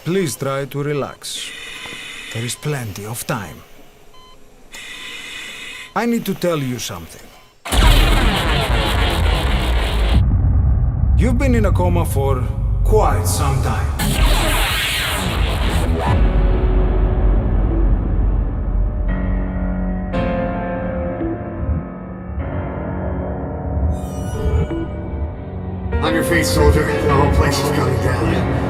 Please try to relax. There is plenty of time. I need to tell you something. You've been in a coma for quite some time. On your feet, soldier. The whole place is coming down.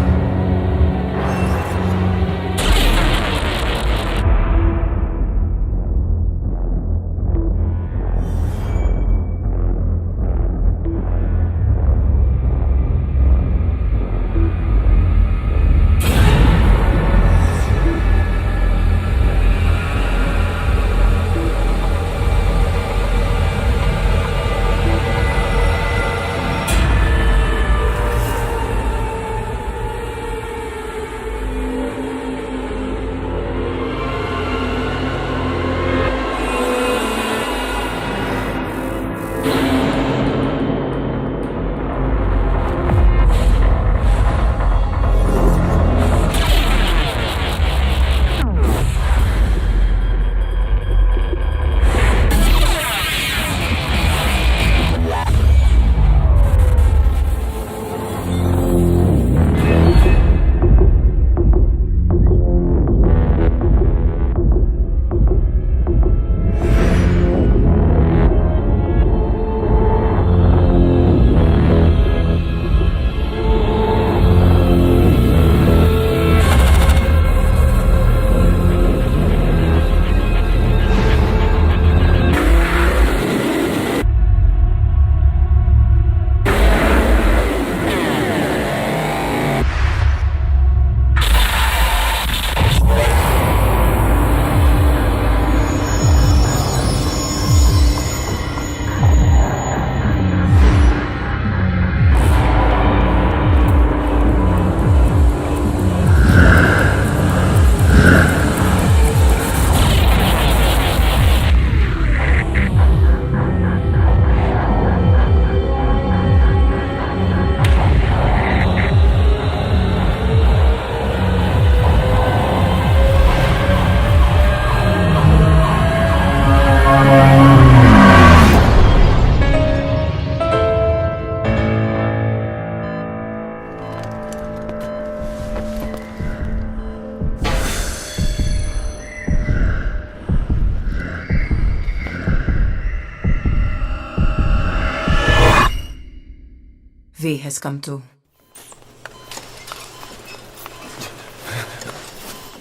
V has come to.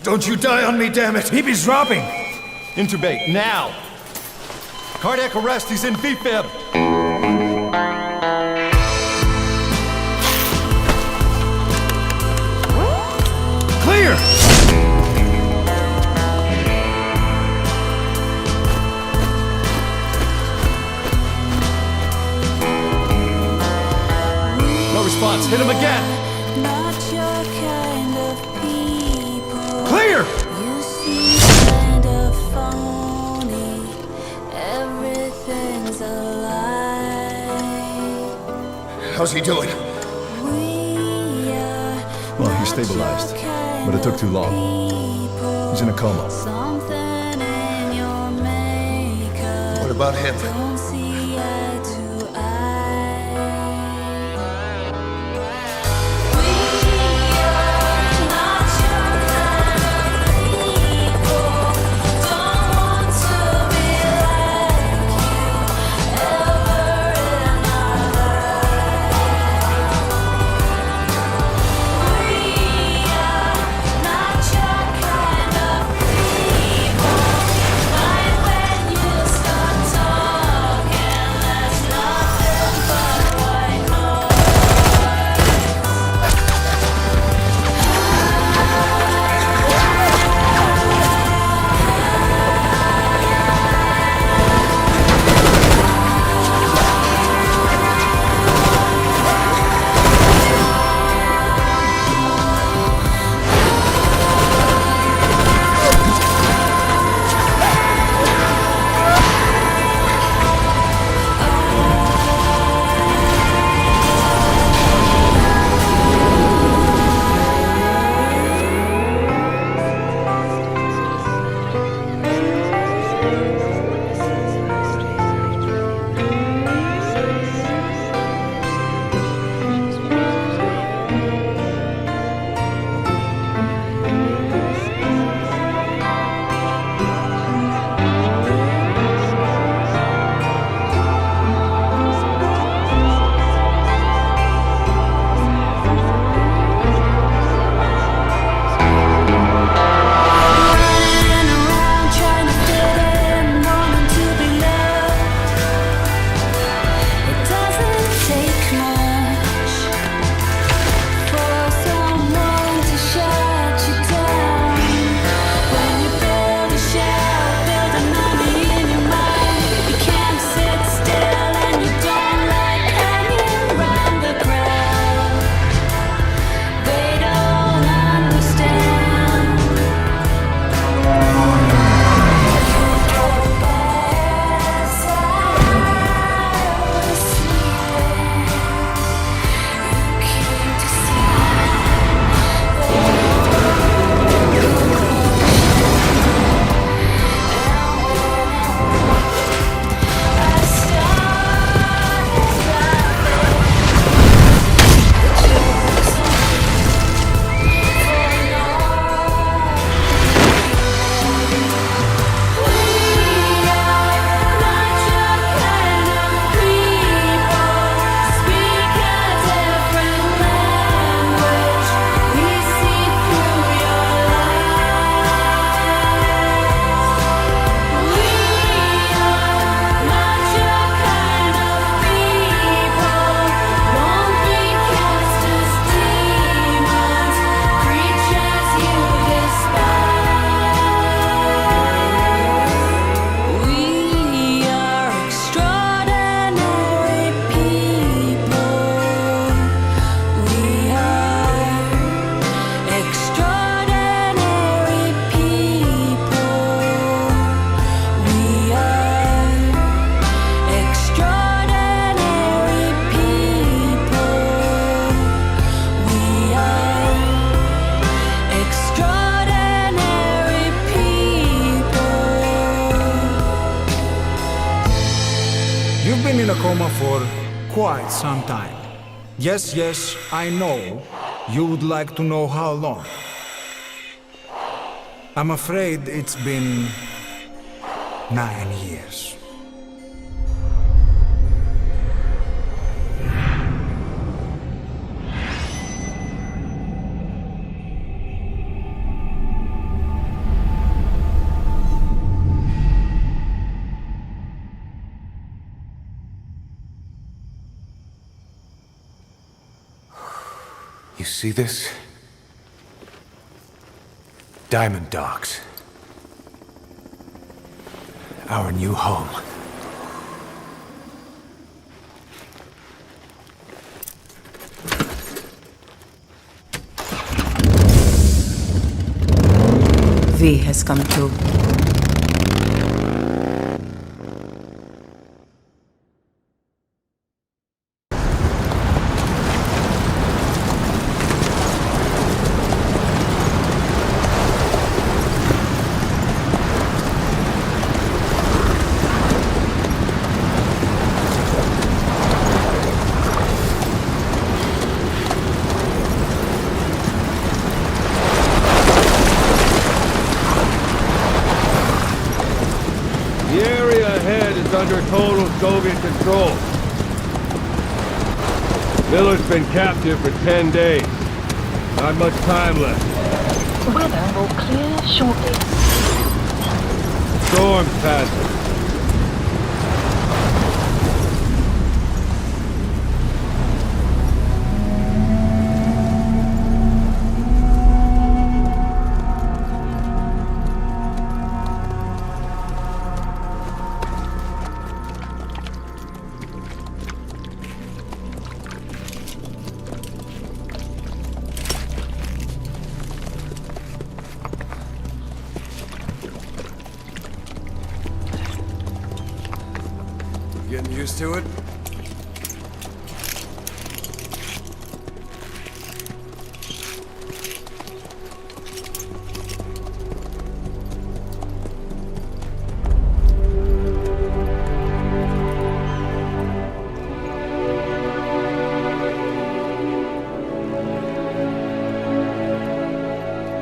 Don't you die on me, damn it! Hip is dropping! Intubate, now! Cardiac arrest, he's in VFib! Clear! No response, hit him again! Not your kind of people. Clear! You seem kind of phony. Everything's a lie. How's he doing? We are Well, he's not stabilized, your kind but it took too long. people. He's in a coma. Something in your makeup. What about him? Don't see eye to eye. We are not your kind of people. Don't want to be like you ever in our lives. We are not your kind of people. Mind when you start talking. coma for quite some time. Yes, yes, I know. You would like to know how long. I'm afraid it's been 9 years. You see this? Diamond Docks. Our new home. V has come too. Under total Soviet control. Miller's been captive for 10 days. Not much time left. Weather will clear shortly. Storm's passing. Getting used to it?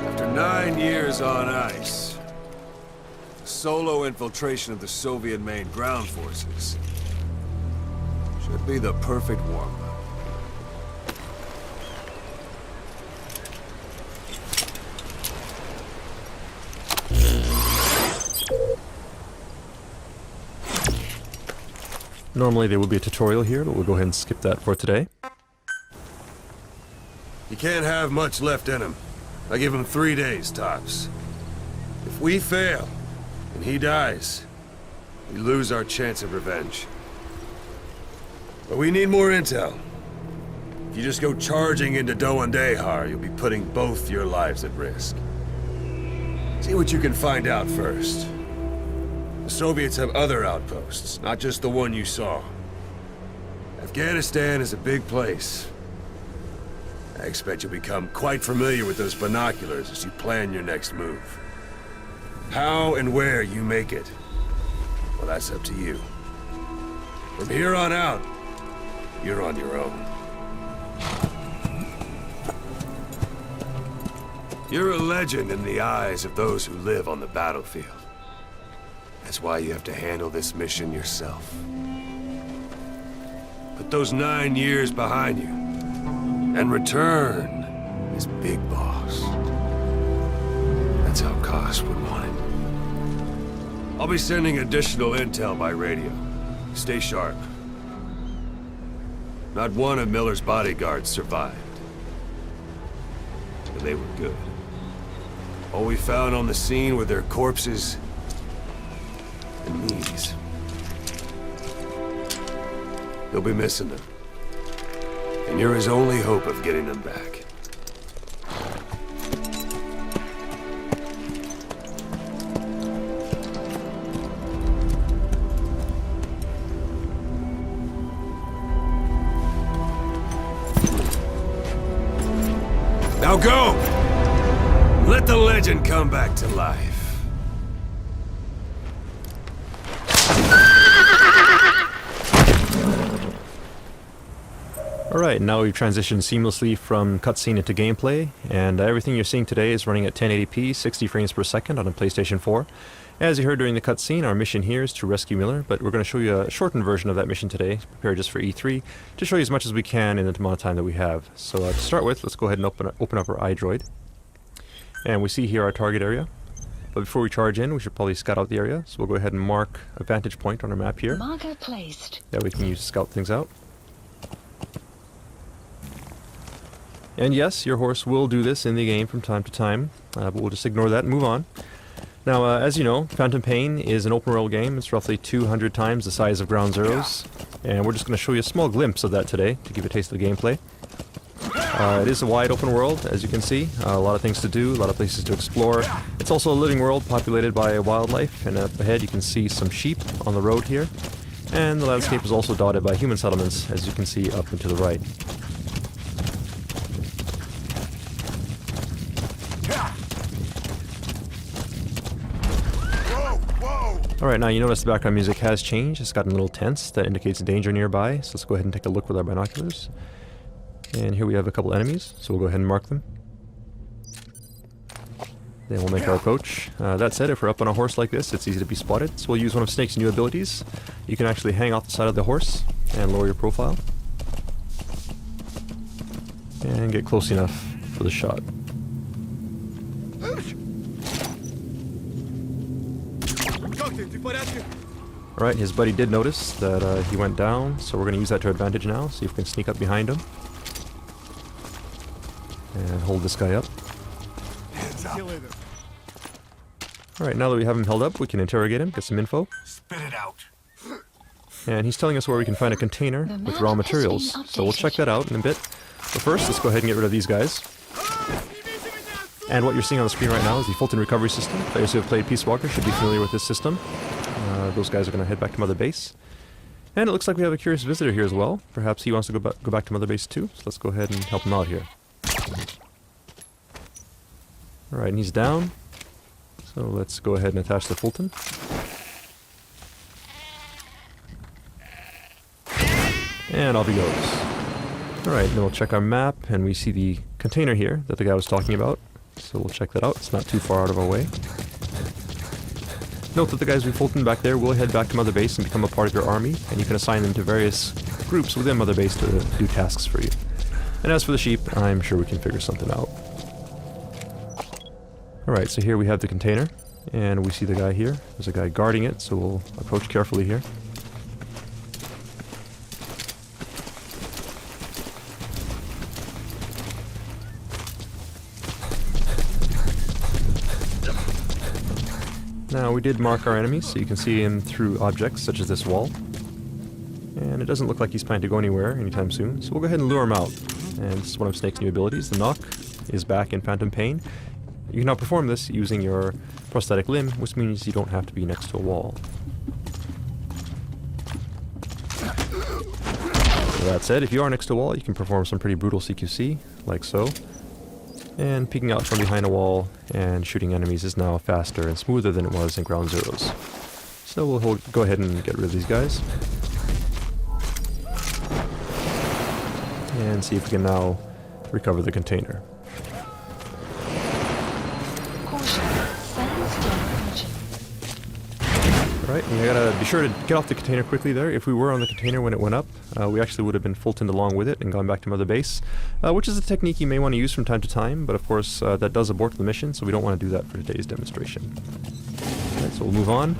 After 9 years on ice, solo infiltration of the Soviet main ground forces should be the perfect warm-up. Normally there would be a tutorial here, but we'll go ahead and skip that for today. You can't have much left in him. I give him 3 days, tops. If we fail, and he dies, we lose our chance of revenge. But we need more intel. If you just go charging into Dehar, you'll be putting both your lives at risk. See what you can find out first. The Soviets have other outposts, not just the one you saw. Afghanistan is a big place. I expect you'll become quite familiar with those binoculars as you plan your next move. How and where you make it, well, that's up to you. From here on out, you're on your own. You're a legend in the eyes of those who live on the battlefield. That's why you have to handle this mission yourself. Put those 9 years behind you, and return as Big Boss. That's how Koss would want it. I'll be sending additional intel by radio. Stay sharp. Not one of Miller's bodyguards survived. And they were good. All we found on the scene were their corpses and knees. He'll be missing them. And you're his only hope of getting them back. Now go! Let the legend come back to life. Alright, now we've transitioned seamlessly from cutscene into gameplay, and everything you're seeing today is running at 1080p, 60 frames per second on a PlayStation 4. As you heard during the cutscene, our mission here is to rescue Miller, but we're going to show you a shortened version of that mission today, prepared just for E3, to show you as much as we can in the amount of time that we have. So to start with, let's go ahead and open up our iDroid. And we see here our target area. But before we charge in, we should probably scout out the area, so we'll go ahead and mark a vantage point on our map here. Marker placed. That we can use to scout things out. And yes, your horse will do this in the game from time to time, but we'll just ignore that and move on. Now, as you know, Phantom Pain is an open world game. It's roughly 200 times the size of Ground Zeroes, and we're just going to show you a small glimpse of that today to give you a taste of the gameplay. It is a wide open world, as you can see. A lot of things to do, a lot of places to explore. It's also a living world populated by wildlife, and up ahead you can see some sheep on the road here. And the landscape is also dotted by human settlements, as you can see up and to the right. Alright, now you notice the background music has changed. It's gotten a little tense. That indicates danger nearby. So let's go ahead and take a look with our binoculars. And here we have a couple enemies, so we'll go ahead and mark them. Then we'll make our approach. That said, if we're up on a horse like this, it's easy to be spotted. So we'll use one of Snake's new abilities. You can actually hang off the side of the horse and lower your profile. And get close enough for the shot. Alright, his buddy did notice that he went down, so we're going to use that to our advantage now. See if we can sneak up behind him. And hold this guy up. Alright, now that we have him held up, we can interrogate him, get some info. Spit it out. And he's telling us where we can find a container with raw materials. So we'll check that out in a bit. But first, let's go ahead and get rid of these guys. And what you're seeing on the screen right now is the Fulton recovery system. Players who have played Peace Walker should be familiar with this system. Those guys are going to head back to Mother Base. And it looks like we have a curious visitor here as well. Perhaps he wants to go back to Mother Base too. So let's go ahead and help him out here. Alright, and he's down. So let's go ahead and attach the Fulton. And off he goes. Alright, then we'll check our map, and we see the container here that the guy was talking about. So we'll check that out. It's not too far out of our way. Note that the guys we Fulton back there will head back to Mother Base and become a part of your army, and you can assign them to various groups within Mother Base to do tasks for you. And as for the sheep, I'm sure we can figure something out. Alright, so here we have the container, and we see the guy here. There's a guy guarding it, so we'll approach carefully here. Now, we did mark our enemies, so you can see him through objects such as this wall. And it doesn't look like he's planning to go anywhere anytime soon, so we'll go ahead and lure him out. And this is one of Snake's new abilities. The knock is back in Phantom Pain. You can now perform this using your prosthetic limb, which means you don't have to be next to a wall. So that said, if you are next to a wall, you can perform some pretty brutal CQC, like so. And peeking out from behind a wall and shooting enemies is now faster and smoother than it was in Ground Zeroes. So we'll go ahead and get rid of these guys. And see if we can now recover the container. Alright, we gotta be sure to get off the container quickly there. If we were on the container when it went up, we actually would have been Fultoned along with it and gone back to Mother Base, which is a technique you may want to use from time to time, but of course that does abort the mission, so we don't want to do that for today's demonstration. Alright, so we'll move on.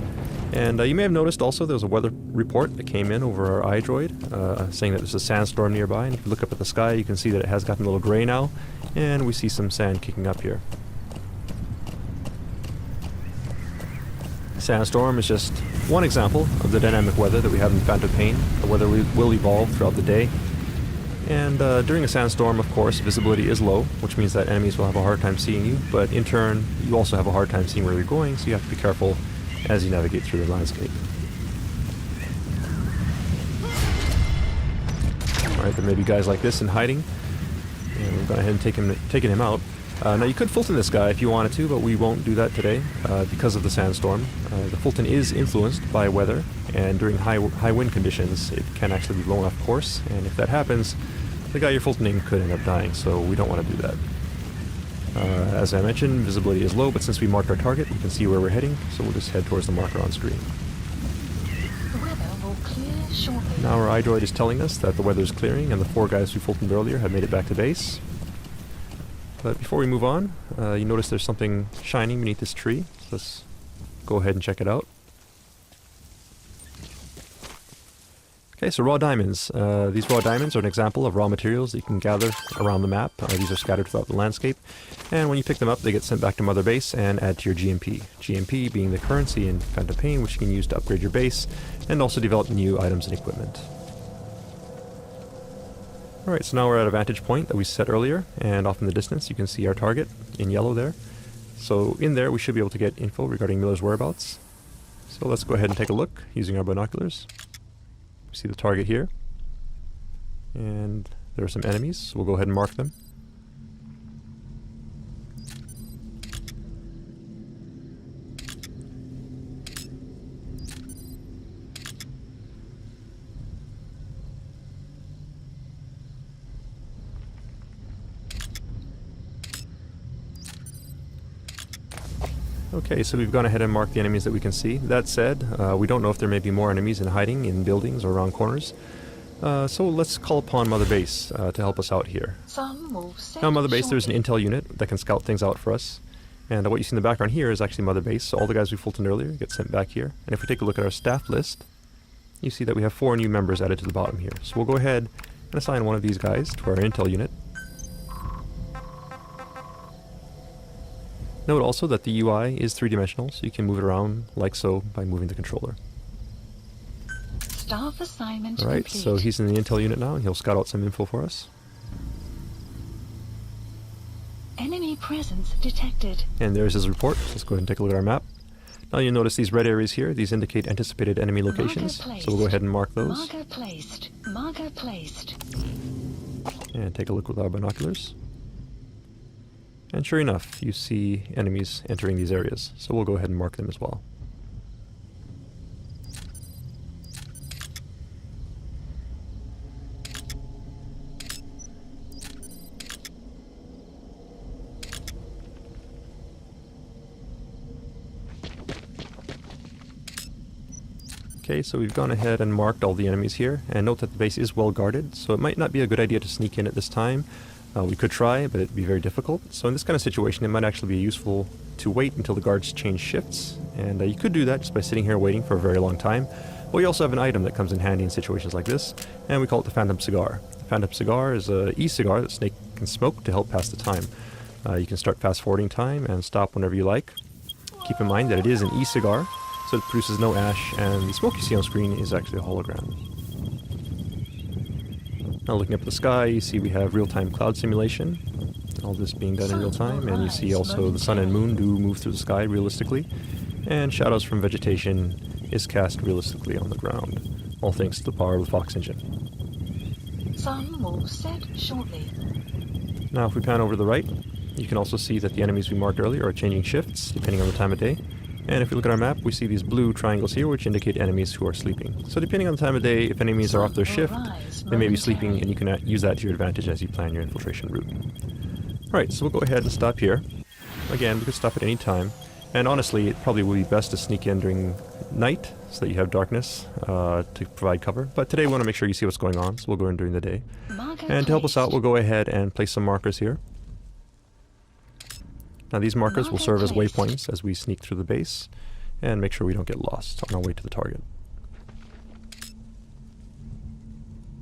And you may have noticed also there was a weather report that came in over our iDroid, saying that there's a sandstorm nearby, and if you look up at the sky you can see that it has gotten a little gray now, and we see some sand kicking up here. Sandstorm is just one example of the dynamic weather that we have in Phantom Pain. The weather will evolve throughout the day. And during a sandstorm, of course, visibility is low, which means that enemies will have a hard time seeing you, but in turn, you also have a hard time seeing where you're going, so you have to be careful as you navigate through the landscape. Alright, there may be guys like this in hiding, and we've gone ahead and taken him out. Now you could Fulton this guy if you wanted to, but we won't do that today because of the sandstorm. The Fulton is influenced by weather, and during high wind conditions it can actually be blown off course, and if that happens, the guy you're Fultoning could end up dying, so we don't want to do that. As I mentioned, visibility is low, but since we marked our target, we can see where we're heading, so we'll just head towards the marker on screen. The weather will clear shortly. Now our iDroid is telling us that the weather is clearing and the 4 guys we Fultoned earlier have made it back to base. But before we move on, you notice there's something shining beneath this tree, so let's go ahead and check it out. Okay, so raw diamonds. These raw diamonds are an example of raw materials that you can gather around the map. These are scattered throughout the landscape, and when you pick them up, they get sent back to Mother Base and add to your GMP. GMP being the currency in Phantom Pain, which you can use to upgrade your base, and also develop new items and equipment. Alright, so now we're at a vantage point that we set earlier, and off in the distance you can see our target in yellow there. So in there we should be able to get info regarding Miller's whereabouts. So let's go ahead and take a look using our binoculars. See the target here, and there are some enemies, so we'll go ahead and mark them. Okay, so we've gone ahead and marked the enemies that we can see. That said, we don't know if there may be more enemies in hiding in buildings or around corners. So let's call upon Mother Base to help us out here. Some will set Now Mother Base, there's an shortly. intel unit that can scout things out for us. And what you see in the background here is actually Mother Base, so all the guys we Fultoned earlier get sent back here. And if we take a look at our staff list, you see that we have 4 new members added to the bottom here. So we'll go ahead and assign one of these guys to our intel unit. Note also that the UI is 3-dimensional, so you can move it around like so by moving the controller. Staff assignment Alright, complete. so he's in the intel unit now, and he'll scout out some info for us. Enemy presence detected. And there's his report. Let's go ahead and take a look at our map. Now you'll notice these red areas here, these indicate anticipated enemy locations, Marker so we'll go ahead and mark those. Marker placed. Marker placed. And take a look with our binoculars. And sure enough, you see enemies entering these areas, so we'll go ahead and mark them as well. Okay, so we've gone ahead and marked all the enemies here, and note that the base is well guarded, so it might not be a good idea to sneak in at this time. We could try, but it'd be very difficult. So in this kind of situation, it might actually be useful to wait until the guards change shifts, and you could do that just by sitting here waiting for a very long time. But we also have an item that comes in handy in situations like this, and we call it the Phantom Cigar. The Phantom Cigar is an e-cigar that Snake can smoke to help pass the time. You can start fast-forwarding time and stop whenever you like. Keep in mind that it is an e-cigar, so it produces no ash, and the smoke you see on screen is actually a hologram. Now looking up at the sky, you see we have real-time cloud simulation. All this being done in real time, and you see also the sun and moon do move through the sky realistically, and shadows from vegetation is cast realistically on the ground, all thanks to the power of the Fox engine. Sun will set shortly. Now if we pan over to the right, you can also see that the enemies we marked earlier are changing shifts depending on the time of day. And if we look at our map, we see these blue triangles here, which indicate enemies who are sleeping. So depending on the time of day, if enemies are off their shift, they may be sleeping, and you can use that to your advantage as you plan your infiltration route. Alright, so we'll go ahead and stop here. Again, we could stop at any time. And honestly, it probably would be best to sneak in during night, so that you have darkness to provide cover. But today we want to make sure you see what's going on, so we'll go in during the day. Marker And to help us out, placed. we'll go ahead and place some markers here. Now these markers will serve as waypoints as we sneak through the base and make sure we don't get lost on our way to the target.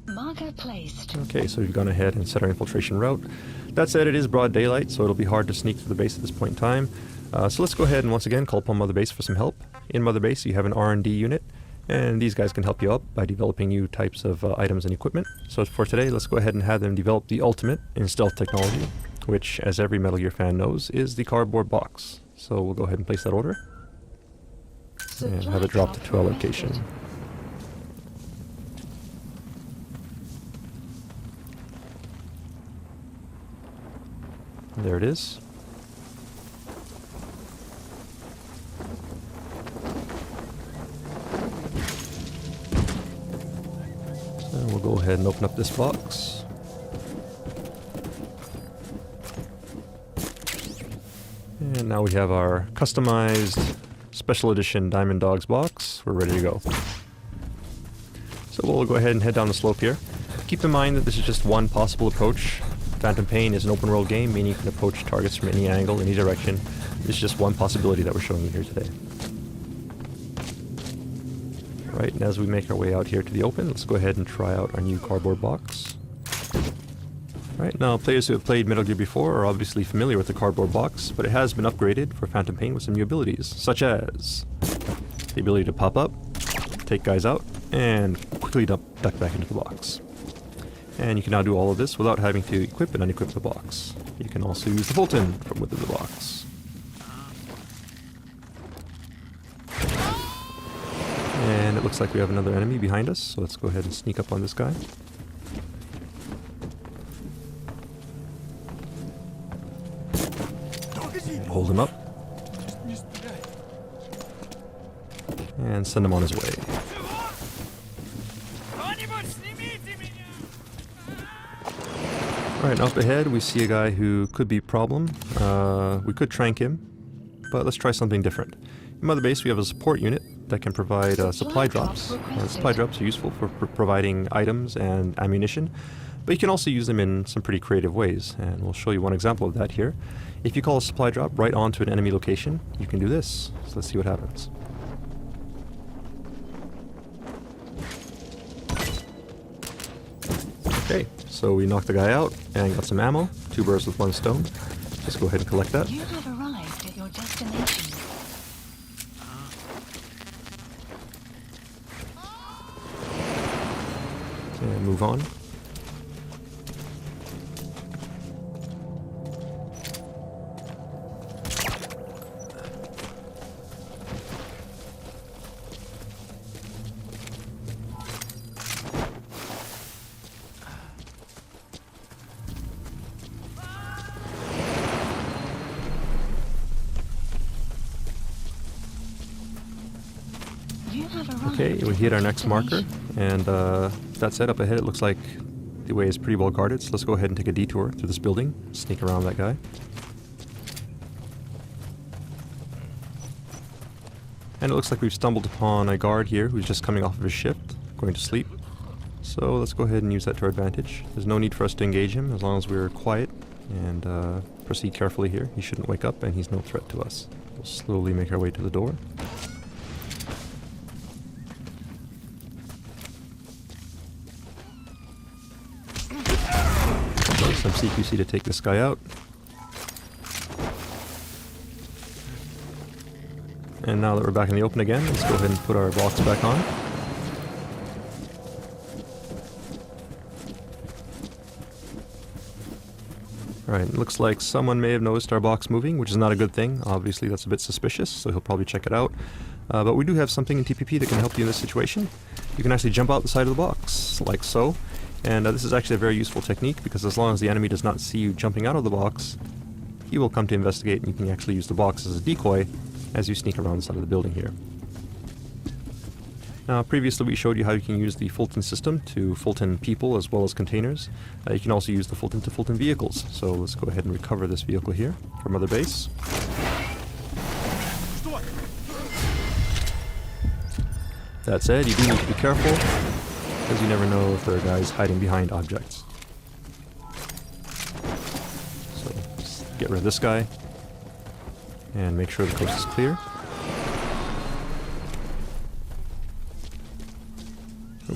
Marker placed. Okay, so we've gone ahead and set our infiltration route. That said, it is broad daylight, so it'll be hard to sneak through the base at this point in time. So let's go ahead and once again call upon Mother Base for some help. In Mother Base you have an R&D unit, and these guys can help you out by developing new types of items and equipment. So for today, let's go ahead and have them develop the ultimate in stealth technology, which, as every Metal Gear fan knows, is the cardboard box. So we'll go ahead and place that order, and have it dropped to our location. There it is. So we'll go ahead and open up this box. And now we have our customized special edition Diamond Dogs box. We're ready to go. So we'll go ahead and head down the slope here. Keep in mind that this is just one possible approach. Phantom Pain is an open world game, meaning you can approach targets from any angle, any direction. This is just one possibility that we're showing you here today. Right, and as we make our way out here to the open, let's go ahead and try out our new cardboard box. Right, now players who have played Metal Gear before are obviously familiar with the cardboard box, but it has been upgraded for Phantom Pain with some new abilities, such as the ability to pop up, take guys out, and quickly duck back into the box. And you can now do all of this without having to equip and unequip the box. You can also use the Fulton from within the box. And it looks like we have another enemy behind us, so let's go ahead and sneak up on this guy. Hold him up. And send him on his way. Alright, up ahead we see a guy who could be a problem. We could trank him, but let's try something different. In Mother Base we have a support unit that can provide supply drops. Supply drops are useful for providing items and ammunition, but you can also use them in some pretty creative ways, and we'll show you one example of that here. If you call a supply drop right onto an enemy location, you can do this. So let's see what happens. Okay, so we knocked the guy out and got some ammo. 2 birds with 1 stone. Let's go ahead and collect that. You have arrived at your destination. And move on. Okay, we hit our next marker, and that said, up ahead it looks like the way is pretty well guarded, so let's go ahead and take a detour through this building, sneak around that guy. And it looks like we've stumbled upon a guard here who's just coming off of his shift, going to sleep. So let's go ahead and use that to our advantage. There's no need for us to engage him as long as we're quiet and proceed carefully here. He shouldn't wake up and he's no threat to us. We'll slowly make our way to the door. Some CQC to take this guy out. And now that we're back in the open again, let's go ahead and put our box back on. Alright, it looks like someone may have noticed our box moving, which is not a good thing. Obviously that's a bit suspicious, so he'll probably check it out. But we do have something in TPP that can help you in this situation. You can actually jump out the side of the box, like so. And this is actually a very useful technique, because as long as the enemy does not see you jumping out of the box, he will come to investigate, and you can actually use the box as a decoy as you sneak around the side of the building here. Now, previously we showed you how you can use the Fulton system to Fulton people as well as containers. You can also use the Fulton to Fulton vehicles. So let's go ahead and recover this vehicle here from Mother Base. That said, you do need to be careful, because you never know if there are guys hiding behind objects. So let's get rid of this guy and make sure the coast is clear.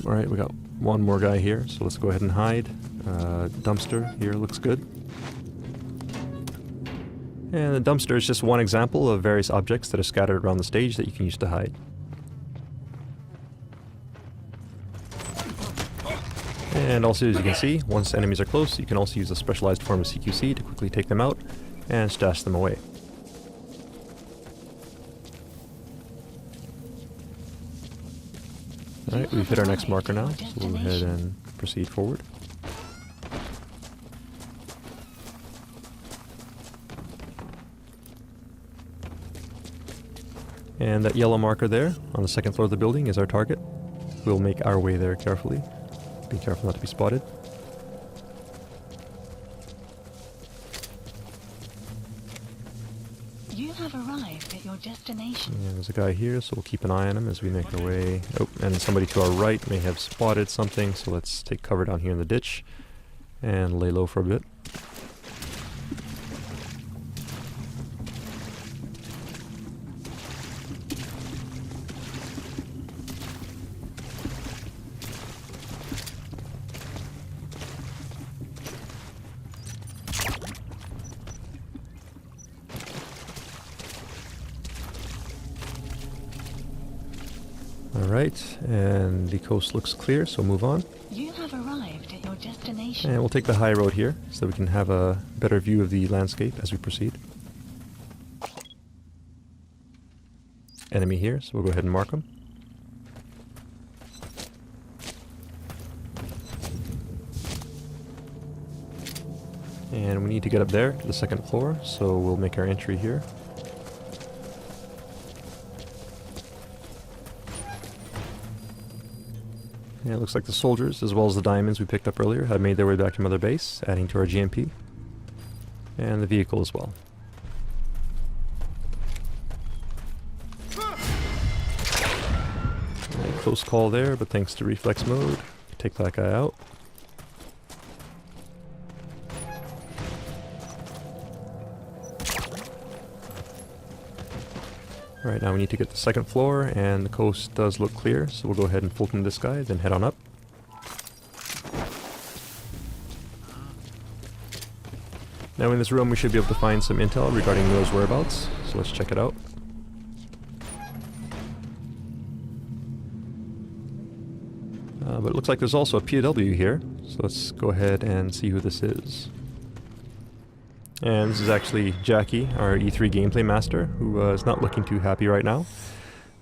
Alright, we got one more guy here, so let's go ahead and hide. Dumpster here looks good. And the dumpster is just one example of various objects that are scattered around the stage that you can use to hide. And also, as you can see, once enemies are close, you can also use a specialized form of CQC to quickly take them out and stash them away. Alright, we've hit our next marker now, so we'll go ahead and proceed forward. And that yellow marker there, on the second floor of the building, is our target. We'll make our way there carefully. Be careful not to be spotted. You have arrived at your destination. And there's a guy here, so we'll keep an eye on him as we make our way. Oh, and somebody to our right may have spotted something, so let's take cover down here in the ditch and lay low for a bit. Alright, and the coast looks clear, so move on. You have arrived at your destination. And we'll take the high road here, so that we can have a better view of the landscape as we proceed. Enemy here, so we'll go ahead and mark them. And we need to get up there to the second floor, so we'll make our entry here. Yeah, it looks like the soldiers, as well as the diamonds we picked up earlier, have made their way back to Mother Base, adding to our GMP. And the vehicle as well. Right, close call there, but thanks to reflex mode, take that guy out. Alright, now we need to get to the second floor, and the coast does look clear, so we'll go ahead and Fulton this guy, then head on up. Now in this room we should be able to find some intel regarding Miller's whereabouts, so let's check it out. But it looks like there's also a POW here, so let's go ahead and see who this is. And this is actually Jackie, our E3 gameplay master, who is not looking too happy right now.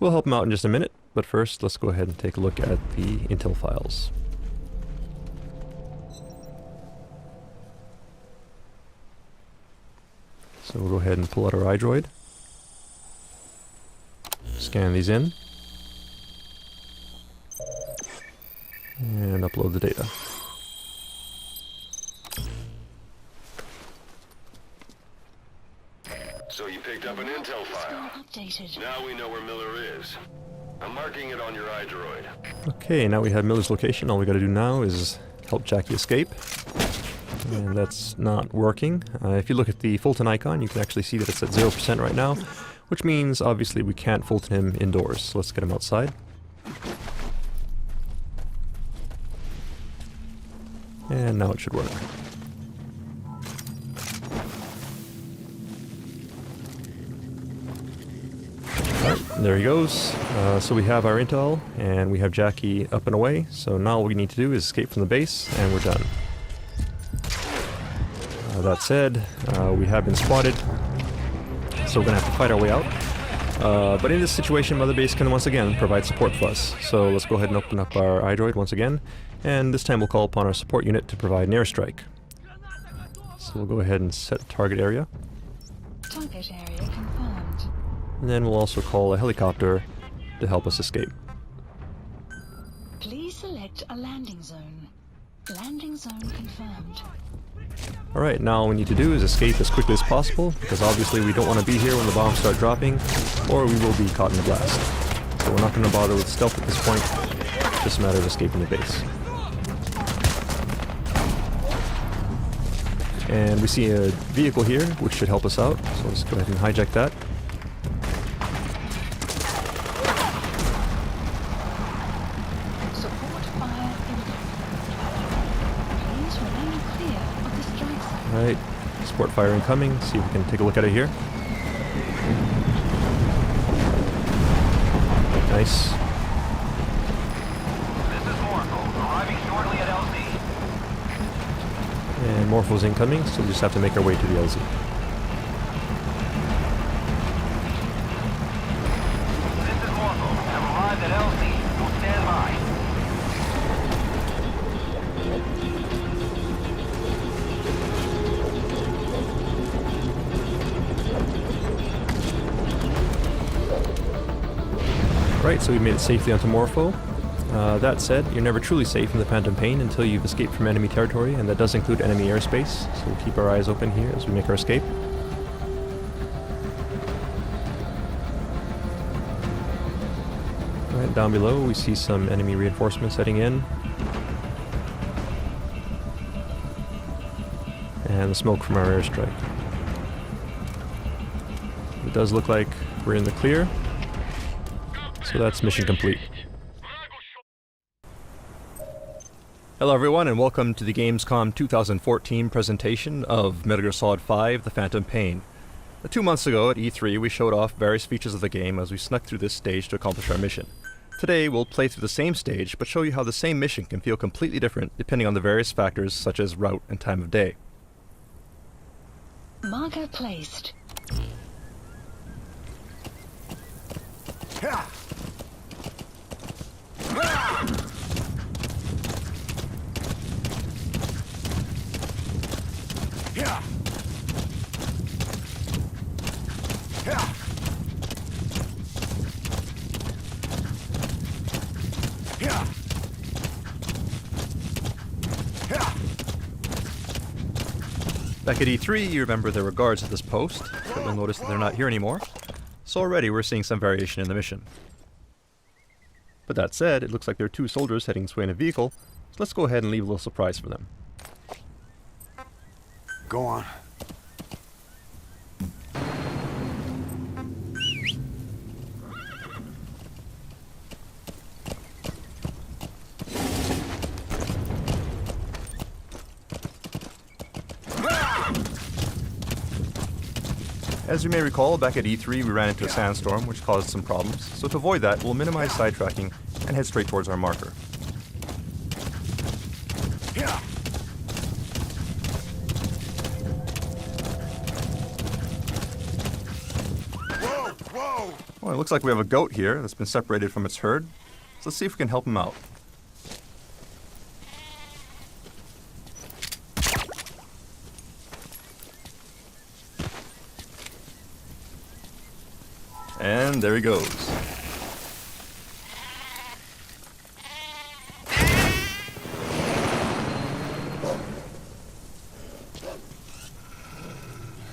We'll help him out in just a minute, but first let's go ahead and take a look at the intel files. So we'll go ahead and pull out our iDroid, scan these in, and upload the data. So you picked up an intel file. Updated. Now we know where Miller is. I'm marking it on your iDroid. Okay, now we have Miller's location. All we gotta do now is help Jackie escape. And that's not working. If you look at the Fulton icon, you can actually see that it's at 0% right now, which means obviously we can't Fulton him indoors. So let's get him outside. And now it should work. There he goes. So we have our intel, and we have Jackie up and away. So now all we need to do is escape from the base, and we're done. That said, we have been spotted, so we're going to have to fight our way out. But in this situation, Mother Base can once again provide support for us. So let's go ahead and open up our iDroid once again, and this time we'll call upon our support unit to provide an airstrike. So we'll go ahead and set target area. Target area confirmed. And then we'll also call a helicopter to help us escape. Please select a landing zone. Landing zone confirmed. Alright, now all we need to do is escape as quickly as possible, because obviously we don't want to be here when the bombs start dropping, or we will be caught in the blast. So we're not going to bother with stealth at this point, it's just a matter of escaping the base. And we see a vehicle here, which should help us out, so let's go ahead and hijack that. Support fire incoming. Please remain clear of the strike zone. Alright, support fire incoming, see if we can take a look at it here. Nice. This is Morpho, arriving shortly at LZ. And Morpho's incoming, so we just have to make our way to the LZ. This is Morpho, have arrived at LZ. We'll stand by. Right, so we made it safely onto Morpho. That said, you're never truly safe in the Phantom Pain until you've escaped from enemy territory, and that does include enemy airspace, so we'll keep our eyes open here as we make our escape. down below we see some enemy reinforcements heading in. And the smoke from our airstrike. It does look like we're in the clear. So that's mission complete. Hello everyone and welcome to the Gamescom 2014 presentation of Metal Gear Solid 5: The Phantom Pain. 2 months ago at E3 we showed off various features of the game as we snuck through this stage to accomplish our mission. Today we'll play through the same stage but show you how the same mission can feel completely different depending on the various factors such as route and time of day. Marker placed. Back at E3, you remember there were guards at this post, but you'll notice that they're not here anymore. So already we're seeing some variation in the mission. But that said, it looks like there are 2 soldiers heading this way in a vehicle, so let's go ahead and leave a little surprise for them. Go on. As you may recall, back at E3 we ran into a sandstorm which caused some problems, so to avoid that we'll minimize sidetracking and head straight towards our marker. Well, it looks like we have a goat here that's been separated from its herd, so let's see if we can help him out. And there he goes.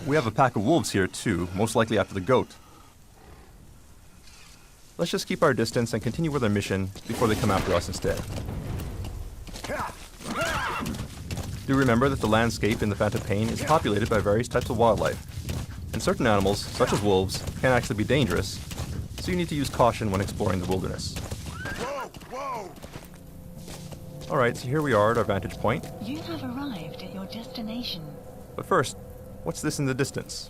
We have a pack of wolves here too, most likely after the goat. Let's just keep our distance and continue with our mission before they come after us instead. Do remember that the landscape in the Phantom Pain is populated by various types of wildlife. And certain animals, such as wolves, can actually be dangerous, so you need to use caution when exploring the wilderness. Alright, so here we are at our vantage point. You have arrived at your destination. But first, what's this in the distance?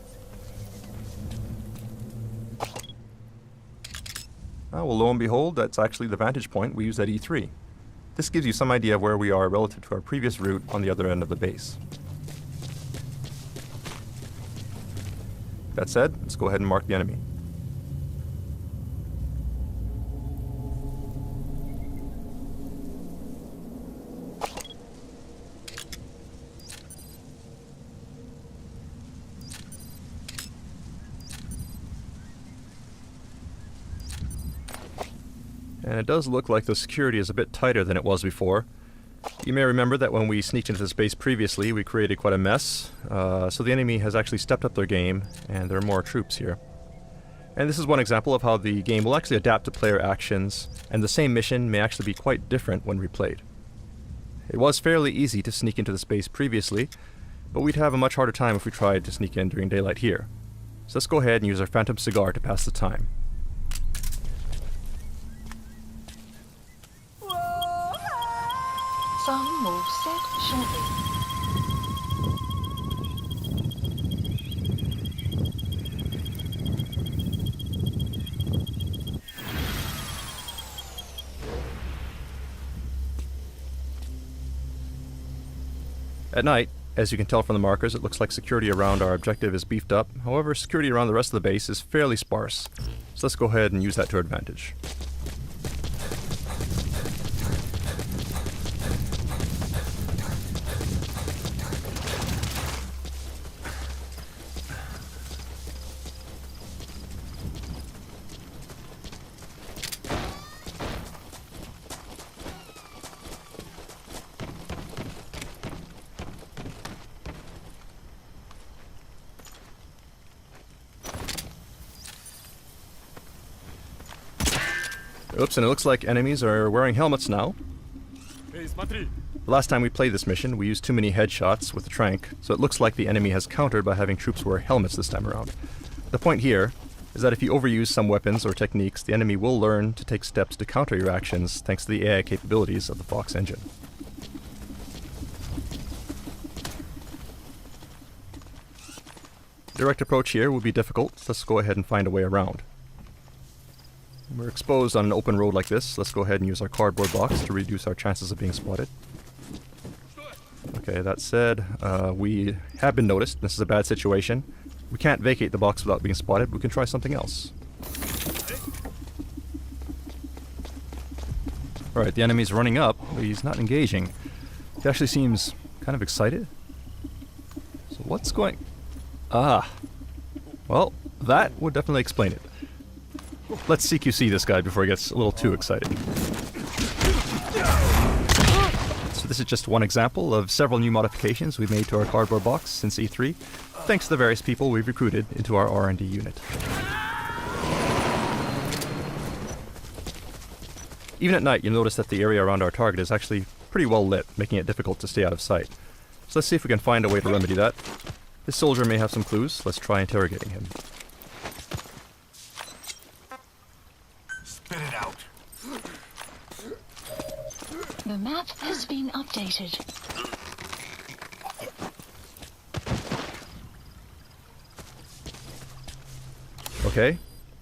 Well, lo and behold, that's actually the vantage point we used at E3. This gives you some idea of where we are relative to our previous route on the other end of the base. That said, let's go ahead and mark the enemy. And it does look like the security is a bit tighter than it was before. You may remember that when we sneaked into this base previously, we created quite a mess, so the enemy has actually stepped up their game, and there are more troops here. And this is one example of how the game will actually adapt to player actions, and the same mission may actually be quite different when replayed. It was fairly easy to sneak into this base previously, but we'd have a much harder time if we tried to sneak in during daylight here. So let's go ahead and use our Phantom Cigar to pass the time. Some will set shortly. At night, as you can tell from the markers, it looks like security around our objective is beefed up. However, security around the rest of the base is fairly sparse. So let's go ahead and use that to our advantage. Oops, and it looks like enemies are wearing helmets now. The last time we played this mission, we used too many headshots with the trank, so it looks like the enemy has countered by having troops wear helmets this time around. The point here is that if you overuse some weapons or techniques, the enemy will learn to take steps to counter your actions thanks to the AI capabilities of the Fox engine. Direct approach here will be difficult, so let's go ahead and find a way around. We're exposed on an open road like this, let's go ahead and use our cardboard box to reduce our chances of being spotted. Okay, that said, we have been noticed. This is a bad situation. We can't vacate the box without being spotted, but we can try something else. Alright, the enemy's running up, but he's not engaging. He actually seems kind of excited. So what's going... Ah. Well, that would definitely explain it. Let's CQC this guy before he gets a little too excited. So this is just one example of several new modifications we've made to our cardboard box since E3, thanks to the various people we've recruited into our R&D unit. Even at night, you'll notice that the area around our target is actually pretty well lit, making it difficult to stay out of sight. So let's see if we can find a way to remedy that. This soldier may have some clues. Let's try interrogating him. Spit it out. The map has been updated. Okay,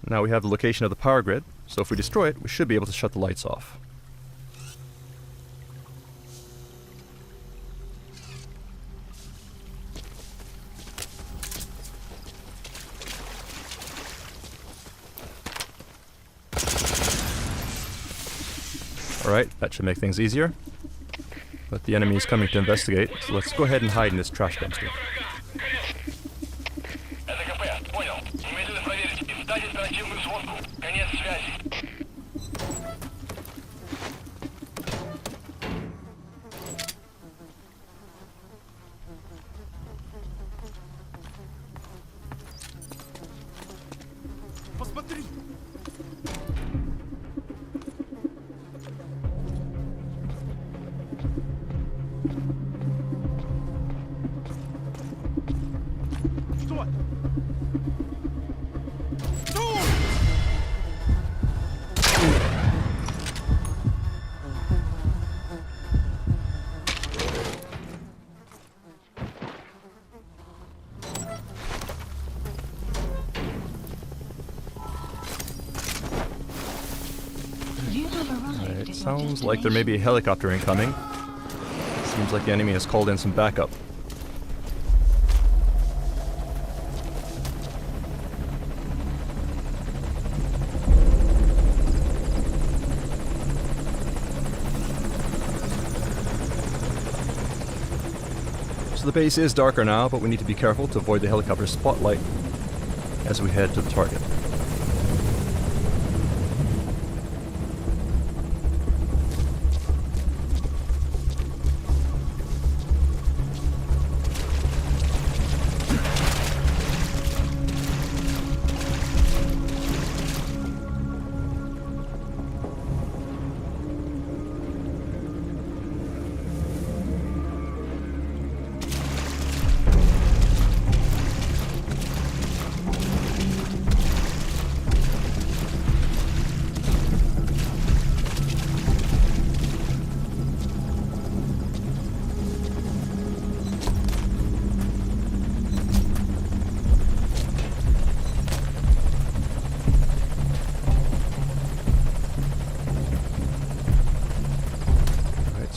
now we have the location of the power grid, so if we destroy it, we should be able to shut the lights off. Alright, that should make things easier. But the enemy is coming to investigate, so let's go ahead and hide in this trash dumpster. It sounds like there may be a helicopter incoming. Seems like the enemy has called in some backup. So the base is darker now, but we need to be careful to avoid the helicopter's spotlight as we head to the target.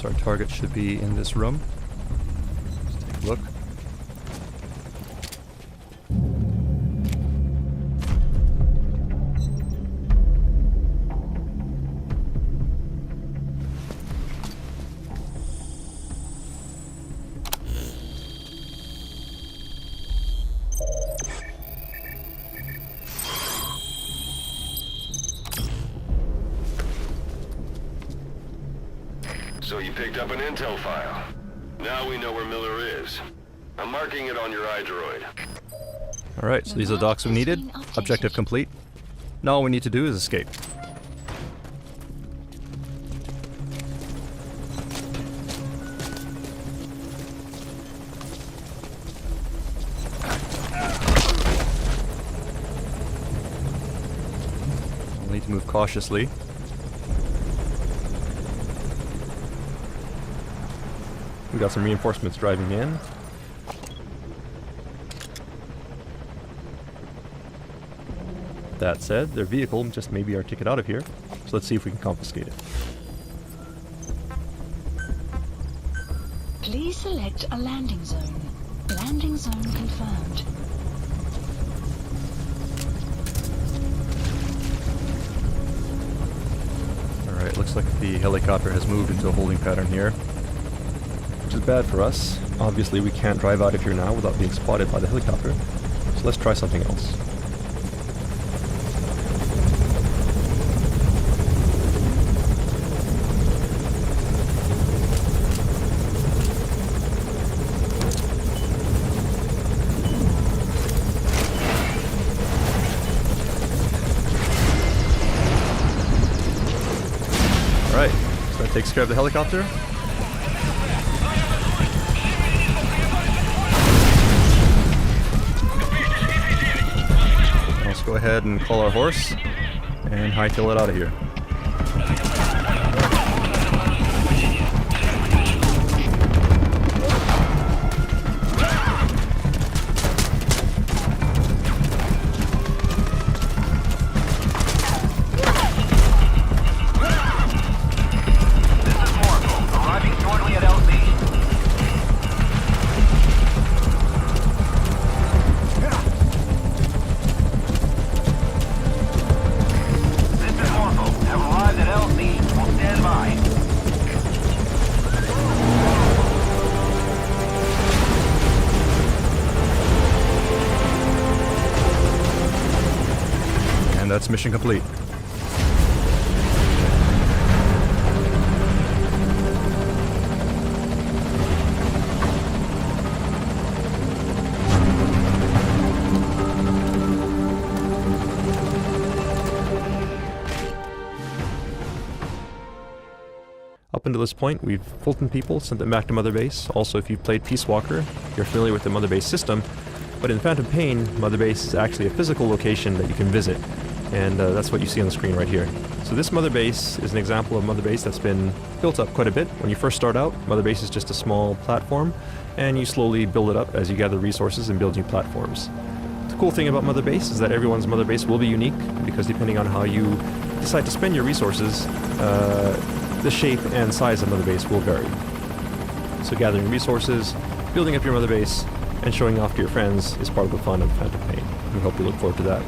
Our target should be in this room. Let's take a look. So you picked up an intel file. Now we know where Miller is. I'm marking it on your iDroid. Alright, so these are the docs we needed. Objective complete. Now all we need to do is escape. to move cautiously. We got some reinforcements driving in. That said, their vehicle just may be our ticket out of here, so let's see if we can confiscate it. Please select a landing zone. Landing zone confirmed. Alright, looks like the helicopter has moved into a holding pattern here, which is bad for us. Obviously we can't drive out of here now without being spotted by the helicopter, so let's try something else. Alright, so that takes care of the helicopter. Let's go ahead and call our horse and hightail it out of here. Arriving shortly at LZ. This is Morpho. Have arrived at LZ. Will stand by. And that's mission complete. Up until this point, we've Fulton people, sent them back to Mother Base. Also, if you've played Peace Walker, you're familiar with the Mother Base system. But in Phantom Pain, Mother Base is actually a physical location that you can visit. And that's what you see on the screen right here. So this Mother Base is an example of Mother Base that's been built up quite a bit. When you first start out, Mother Base is just a small platform, and you slowly build it up as you gather resources and build new platforms. The cool thing about Mother Base is that everyone's Mother Base will be unique, because depending on how you decide to spend your resources, the shape and size of Mother Base will vary. So gathering resources, building up your Mother Base, and showing off to your friends is part of the fun of Phantom Pain. We hope you look forward to that.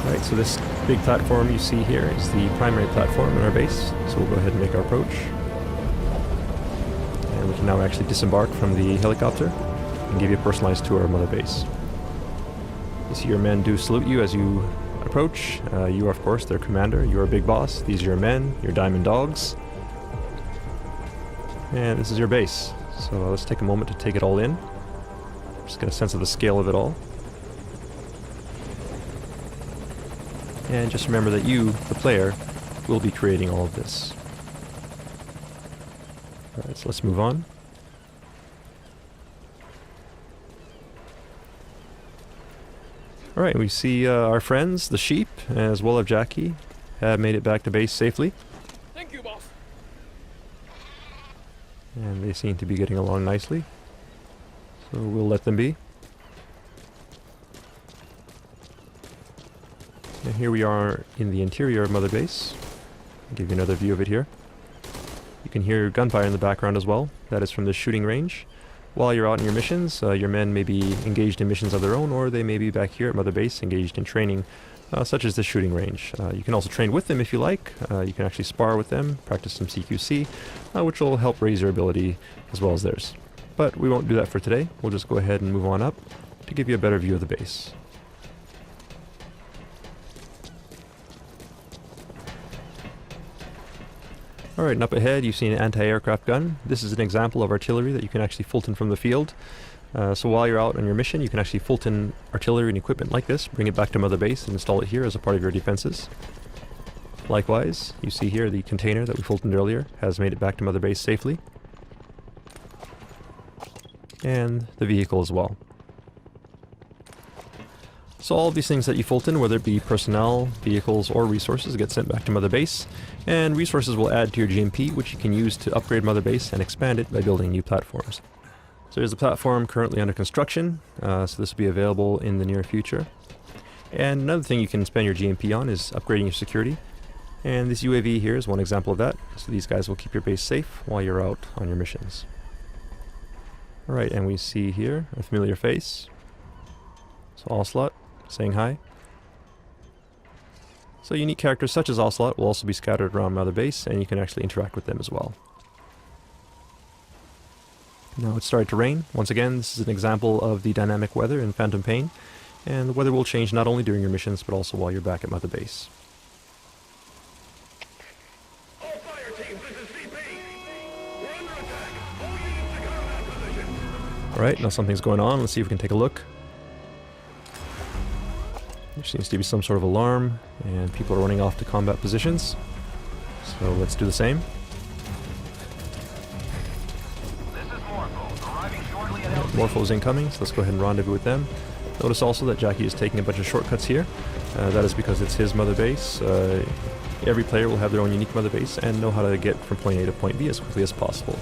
Alright, so this big platform you see here is the primary platform in our base, so we'll go ahead and make our approach. And we can now actually disembark from the helicopter and give you a personalized tour of Mother Base. You see your men do salute you as you approach. You are, of course, their commander. You're a big boss. These are your men, your diamond dogs. And this is your base. So let's take a moment to take it all in. Just get a sense of the scale of it all. And just remember that you, the player, will be creating all of this. Alright, so let's move on. Alright, we see our friends, the sheep, as well as Jackie, have made it back to base safely. Thank you, boss. And they seem to be getting along nicely. So we'll let them be. And here we are in the interior of Mother Base. I'll give you another view of it here. You can hear gunfire in the background as well. That is from the shooting range. While you're out in your missions, your men may be engaged in missions of their own, or they may be back here at Mother Base engaged in training, such as the shooting range. You can also train with them if you like. You can actually spar with them, practice some CQC, which will help raise your ability as well as theirs. But we won't do that for today. We'll just go ahead and move on up to give you a better view of the base. Alright, and up ahead you see an anti-aircraft gun. This is an example of artillery that you can actually Fulton from the field. So while you're out on your mission, you can actually Fulton artillery and equipment like this, bring it back to Mother Base and install it here as a part of your defenses. Likewise, you see here the container that we Fultoned earlier has made it back to Mother Base safely. And the vehicle as well. So all of these things that you Fulton, whether it be personnel, vehicles, or resources, get sent back to Mother Base, and resources will add to your GMP, which you can use to upgrade Mother Base and expand it by building new platforms. So here's the platform currently under construction, so this will be available in the near future. And another thing you can spend your GMP on is upgrading your security. And this UAV here is one example of that, so these guys will keep your base safe while you're out on your missions. Alright, and we see here a familiar face. So Ocelot, saying hi. So unique characters such as Ocelot will also be scattered around Mother Base, and you can actually interact with them as well. Now it's started to rain. Once again, this is an example of the dynamic weather in Phantom Pain, and the weather will change not only during your missions, but also while you're back at Mother Base. Alright, now something's going on. Let's see if we can take a look. There seems to be some sort of alarm, and people are running off to combat positions. So let's do the same. This is Morpho, arriving shortly at LZ. Morpho's incoming, so let's go ahead and rendezvous with them. Notice also that Jackie is taking a bunch of shortcuts here. That is because it's his Mother Base. Every player will have their own unique Mother Base and know how to get from point A to point B as quickly as possible.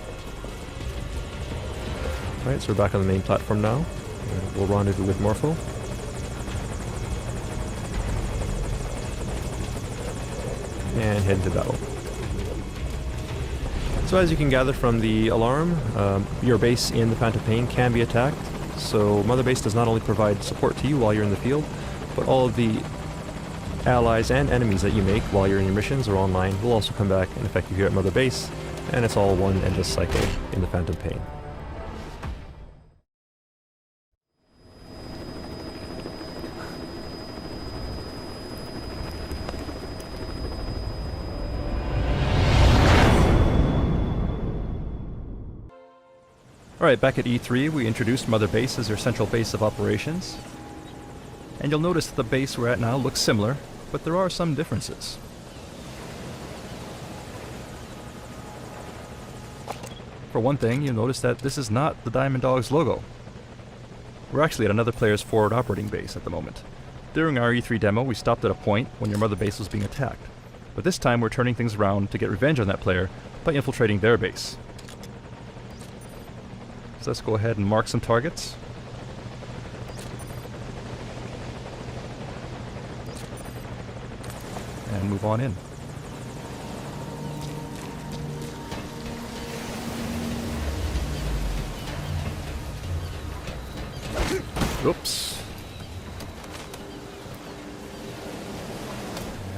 Alright, so we're back on the main platform now. We'll rendezvous with Morpho. And head into battle. So as you can gather from the alarm, your base in the Phantom Pain can be attacked. So Mother Base does not only provide support to you while you're in the field, but all of the allies and enemies that you make while you're in your missions or online will also come back and affect you here at Mother Base, and it's all one endless cycle in the Phantom Pain. Alright, back at E3 we introduced Mother Base as your central base of operations. And you'll notice that the base we're at now looks similar, but there are some differences. For one thing, you'll notice that this is not the Diamond Dogs logo. We're actually at another player's forward operating base at the moment. During our E3 demo, we stopped at a point when your Mother Base was being attacked. But this time we're turning things around to get revenge on that player by infiltrating their base. So let's go ahead and mark some targets. And move on in. Oops.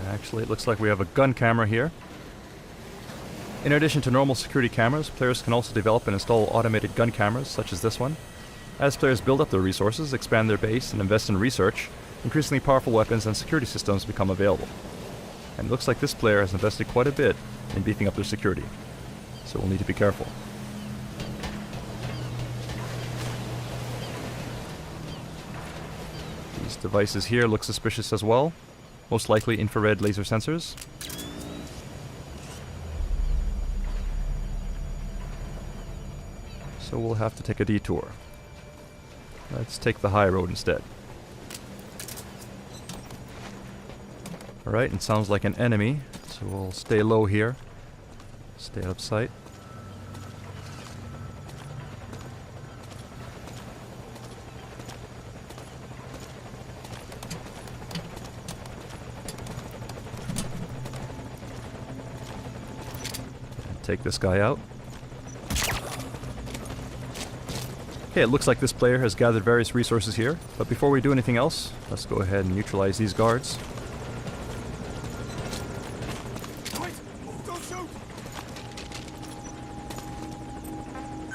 Actually, it looks like we have a gun camera here. In addition to normal security cameras, players can also develop and install automated gun cameras, such as this one. As players build up their resources, expand their base, and invest in research, increasingly powerful weapons and security systems become available. And it looks like this player has invested quite a bit in beefing up their security, so we'll need to be careful. These devices here look suspicious as well, most likely infrared laser sensors. So we'll have to take a detour. Let's take the high road instead. Alright, it sounds like an enemy, so we'll stay low here. Stay out of sight. Take this guy out. Okay, it looks like this player has gathered various resources here, but before we do anything else, let's go ahead and neutralize these guards. Wait! Don't shoot!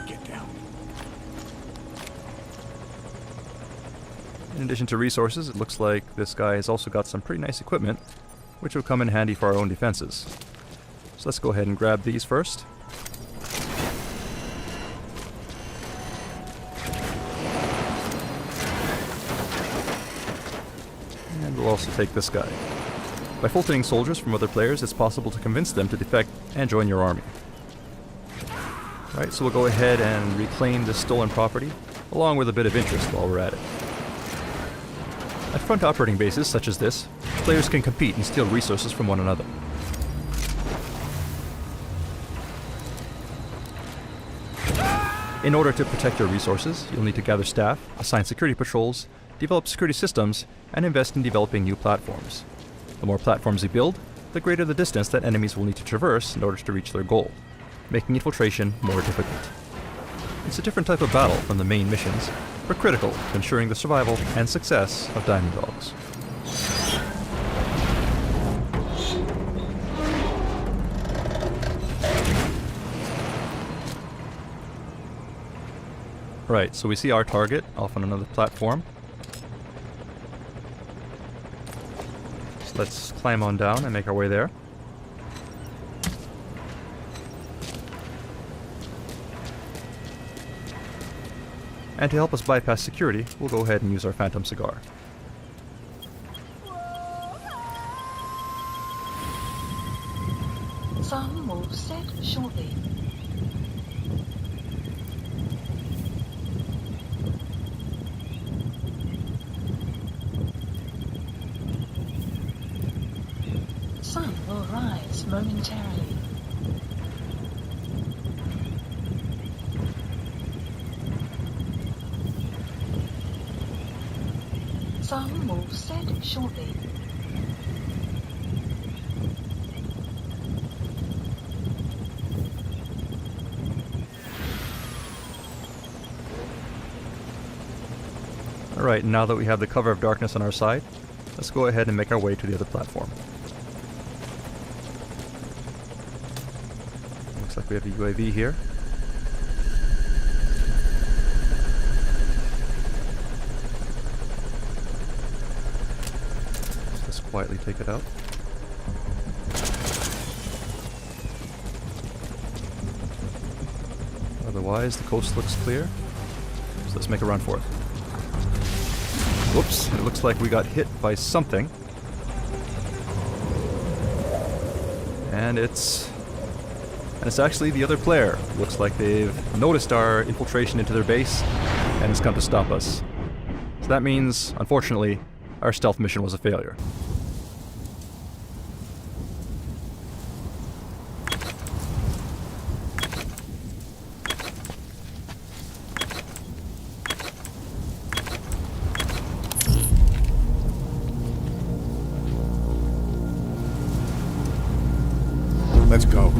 Get down. In addition to resources, it looks like this guy has also got some pretty nice equipment, which will come in handy for our own defenses. So let's go ahead and grab these first. And we'll also take this guy. By filtering soldiers from other players, it's possible to convince them to defect and join your army. Alright, so we'll go ahead and reclaim this stolen property, along with a bit of interest while we're at it. At front operating bases such as this, players can compete and steal resources from one another. In order to protect your resources, you'll need to gather staff, assign security patrols, develop security systems, and invest in developing new platforms. The more platforms you build, the greater the distance that enemies will need to traverse in order to reach their goal, making infiltration more difficult. It's a different type of battle from the main missions, but critical to ensuring the survival and success of Diamond Dogs. Right, so we see our target off on another platform. So let's climb on down and make our way there. And to help us bypass security, we'll go ahead and use our Phantom Cigar. Some will set shortly. Sun will rise momentarily. Sun will set shortly. Alright, now that we have the cover of darkness on our side, let's go ahead and make our way to the other platform. Looks like we have a UAV here. Let's quietly take it out. Otherwise, the coast looks clear. So let's make a run for it. Whoops, it looks like we got hit by something. And it's actually the other player. Looks like they've noticed our infiltration into their base and has come to stop us. So that means, unfortunately, our stealth mission was a failure. Let's go.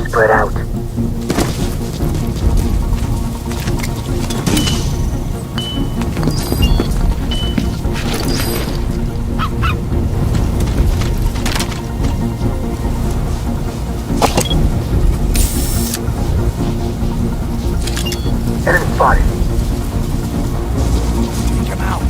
Spread out. Enemy spotted. Take him out.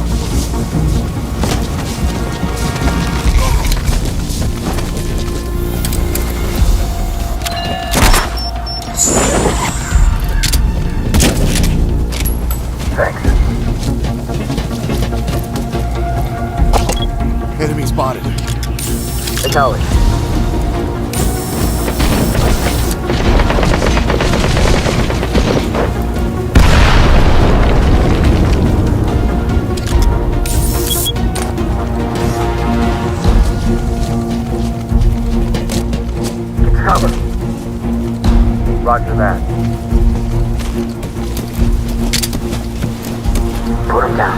Thanks. Enemy spotted. Acknowledge. Cover. Roger that. Put him down.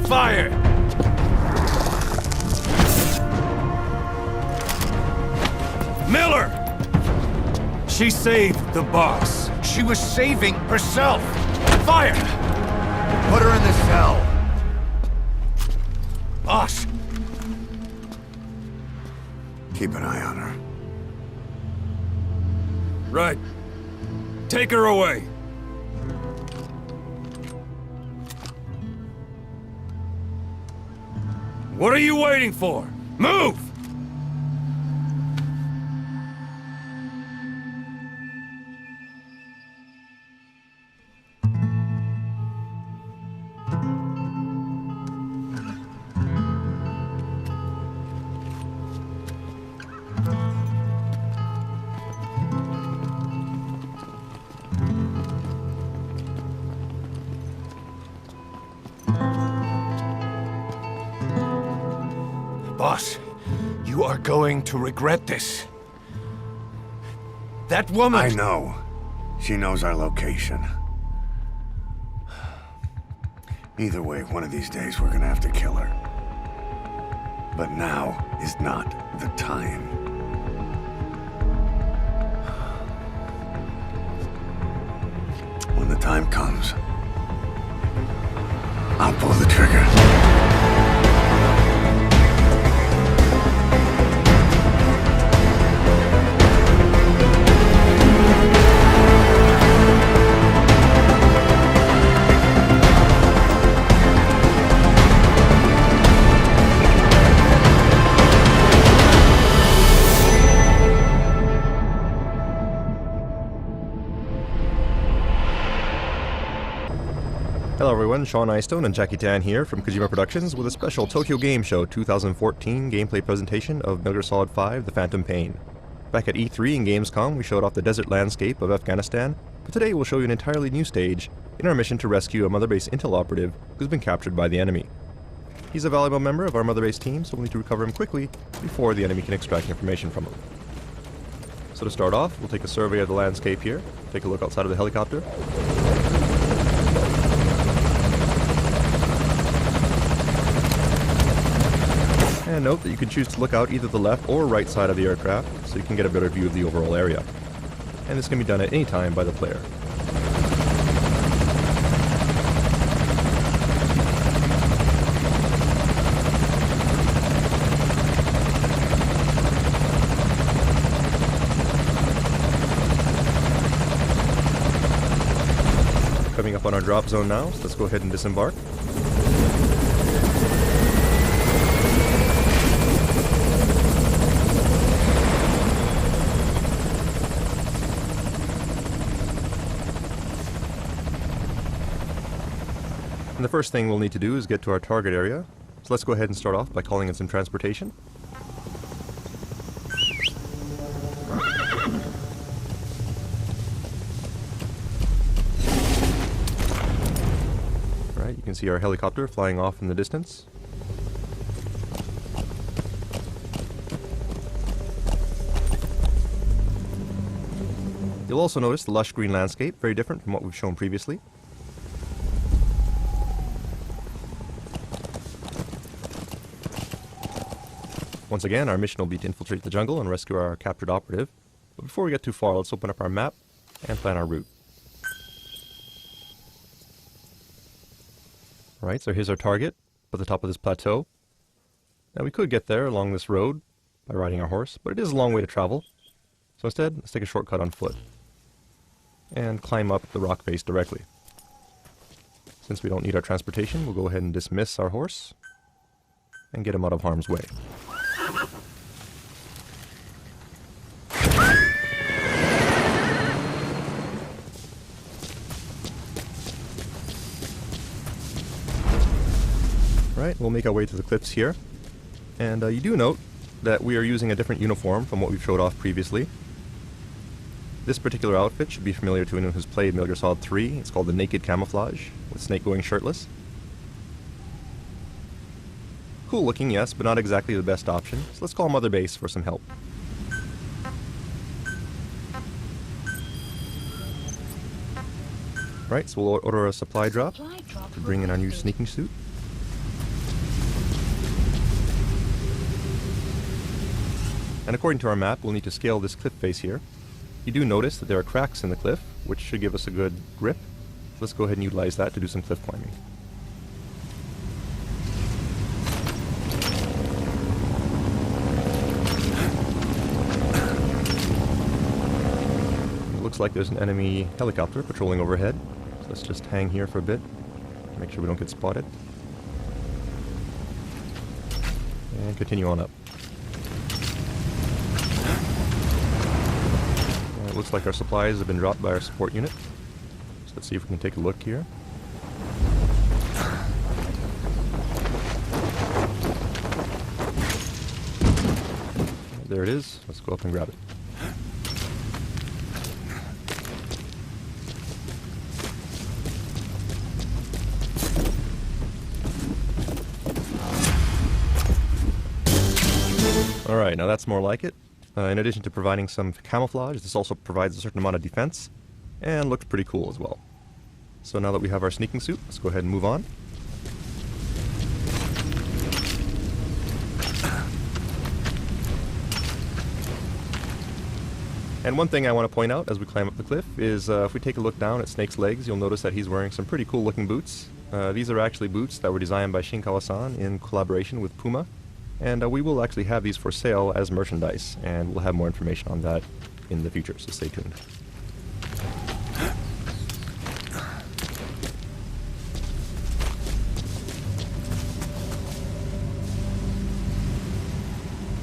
fire! Miller! She saved the boss. She was saving herself. Fire! Put her in the cell. Boss. Keep an eye on her. Right. Take her away. What are you waiting for? Move! Boss, you are going to regret this. That woman... I know. She knows our location. Either way, one of these days we're gonna have to kill her. But now is not the time. When the time comes, I'll pull the trigger. Hello everyone, Sean Eystone and Jackie Tan here from Kojima Productions with a special Tokyo Game Show 2014 gameplay presentation of Metal Gear Solid 5 The Phantom Pain. Back at E3 and Gamescom we showed off the desert landscape of Afghanistan, but today we'll show you an entirely new stage in our mission to rescue a Mother Base Intel operative who's been captured by the enemy. He's a valuable member of our Mother Base team, so we'll need to recover him quickly before the enemy can extract information from him. So to start off, we'll take a survey of the landscape here, take a look outside of the helicopter. And note that you can choose to look out either the left or right side of the aircraft, so you can get a better view of the overall area. And this can be done at any time by the player. Coming up on our drop zone now, so let's go ahead and disembark. And the first thing we'll need to do is get to our target area. So let's go ahead and start off by calling in some transportation. Alright, you can see our helicopter flying off in the distance. You'll also notice the lush green landscape, very different from what we've shown previously. Once again, our mission will be to infiltrate the jungle and rescue our captured operative. But before we get too far, let's open up our map and plan our route. Alright, so here's our target, at the top of this plateau. Now we could get there along this road by riding our horse, but it is a long way to travel. So instead, let's take a shortcut on foot and climb up the rock face directly. Since we don't need our transportation, we'll go ahead and dismiss our horse and get him out of harm's way. Right, we'll make our way to the cliffs here. And you do note that we are using a different uniform from what we've showed off previously. This particular outfit should be familiar to anyone who's played Metal Gear Solid 3. It's called the Naked Camouflage, with Snake going shirtless. Cool looking, yes, but not exactly the best option, so let's call Mother Base for some help. Right, so we'll order a supply drop to bring in our new sneaking suit. And according to our map, we'll need to scale this cliff face here. You do notice that there are cracks in the cliff, which should give us a good grip. Let's go ahead and utilize that to do some cliff climbing. Looks like there's an enemy helicopter patrolling overhead. So let's just hang here for a bit, make sure we don't get spotted. And continue on up. It looks like our supplies have been dropped by our support unit. So let's see if we can take a look here. There it is. Let's go up and grab it. Alright, now that's more like it. In addition to providing some camouflage, this also provides a certain amount of defense, and looks pretty cool as well. So now that we have our sneaking suit, let's go ahead and move on. And one thing I want to point out as we climb up the cliff is if we take a look down at Snake's legs, you'll notice that he's wearing some pretty cool looking boots. These are actually boots that were designed by Shinkawa-san in collaboration with Puma. And we will actually have these for sale as merchandise, and we'll have more information on that in the future, so stay tuned.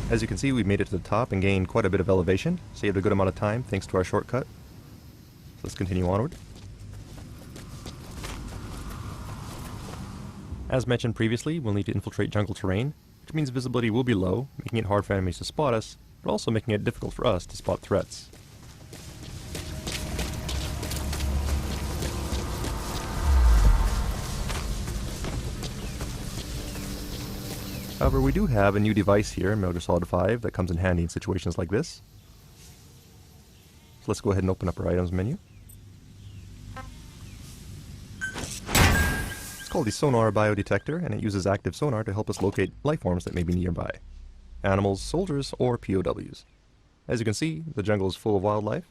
As you can see, we've made it to the top and gained quite a bit of elevation, saved a good amount of time thanks to our shortcut. So let's continue onward. As mentioned previously, we'll need to infiltrate jungle terrain, which means visibility will be low, making it hard for enemies to spot us, but also making it difficult for us to spot threats. However, we do have a new device here in Metal Gear Solid 5 that comes in handy in situations like this. So let's go ahead and open up our items menu. It's called the Sonar Biodetector, and it uses active sonar to help us locate life forms that may be nearby. Animals, soldiers, or POWs. As you can see, the jungle is full of wildlife.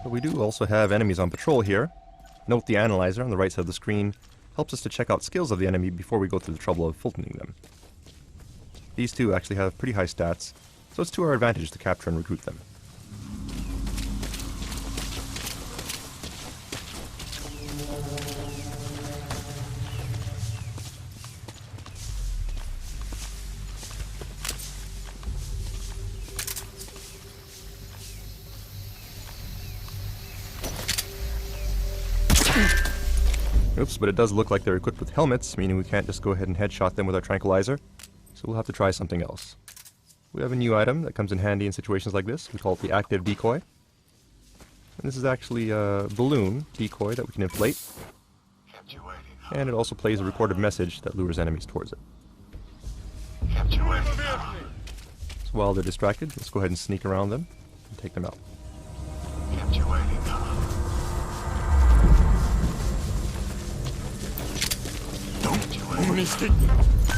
But we do also have enemies on patrol here. Note the analyzer on the right side of the screen helps us to check out skills of the enemy before we go through the trouble of filtering them. These two actually have pretty high stats, so it's to our advantage to capture and recruit them. Oops, but it does look like they're equipped with helmets, meaning we can't just go ahead and headshot them with our tranquilizer, so we'll have to try something else. We have a new item that comes in handy in situations like this. We call it the active decoy. And this is actually a balloon decoy that we can inflate, and it also plays a recorded message that lures enemies towards it. So while they're distracted, let's go ahead and sneak around them and take them out.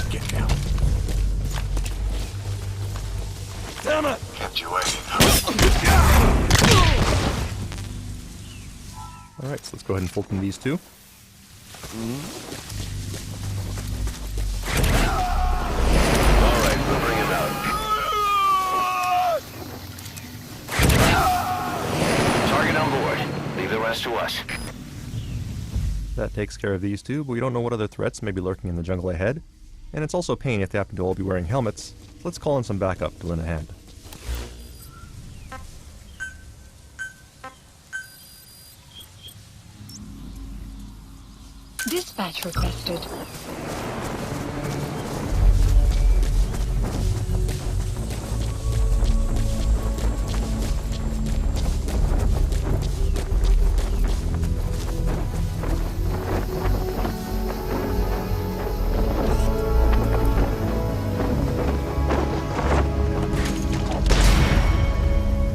Get down. Damn it! Kept you waiting. Alright, so let's go ahead and fulton these two. Alright, we'll bring it out. Target on board. Leave the rest to us. That takes care of these two, but we don't know what other threats may be lurking in the jungle ahead. And it's also a pain if they happen to all be wearing helmets. So let's call in some backup to lend a hand. Dispatch requested.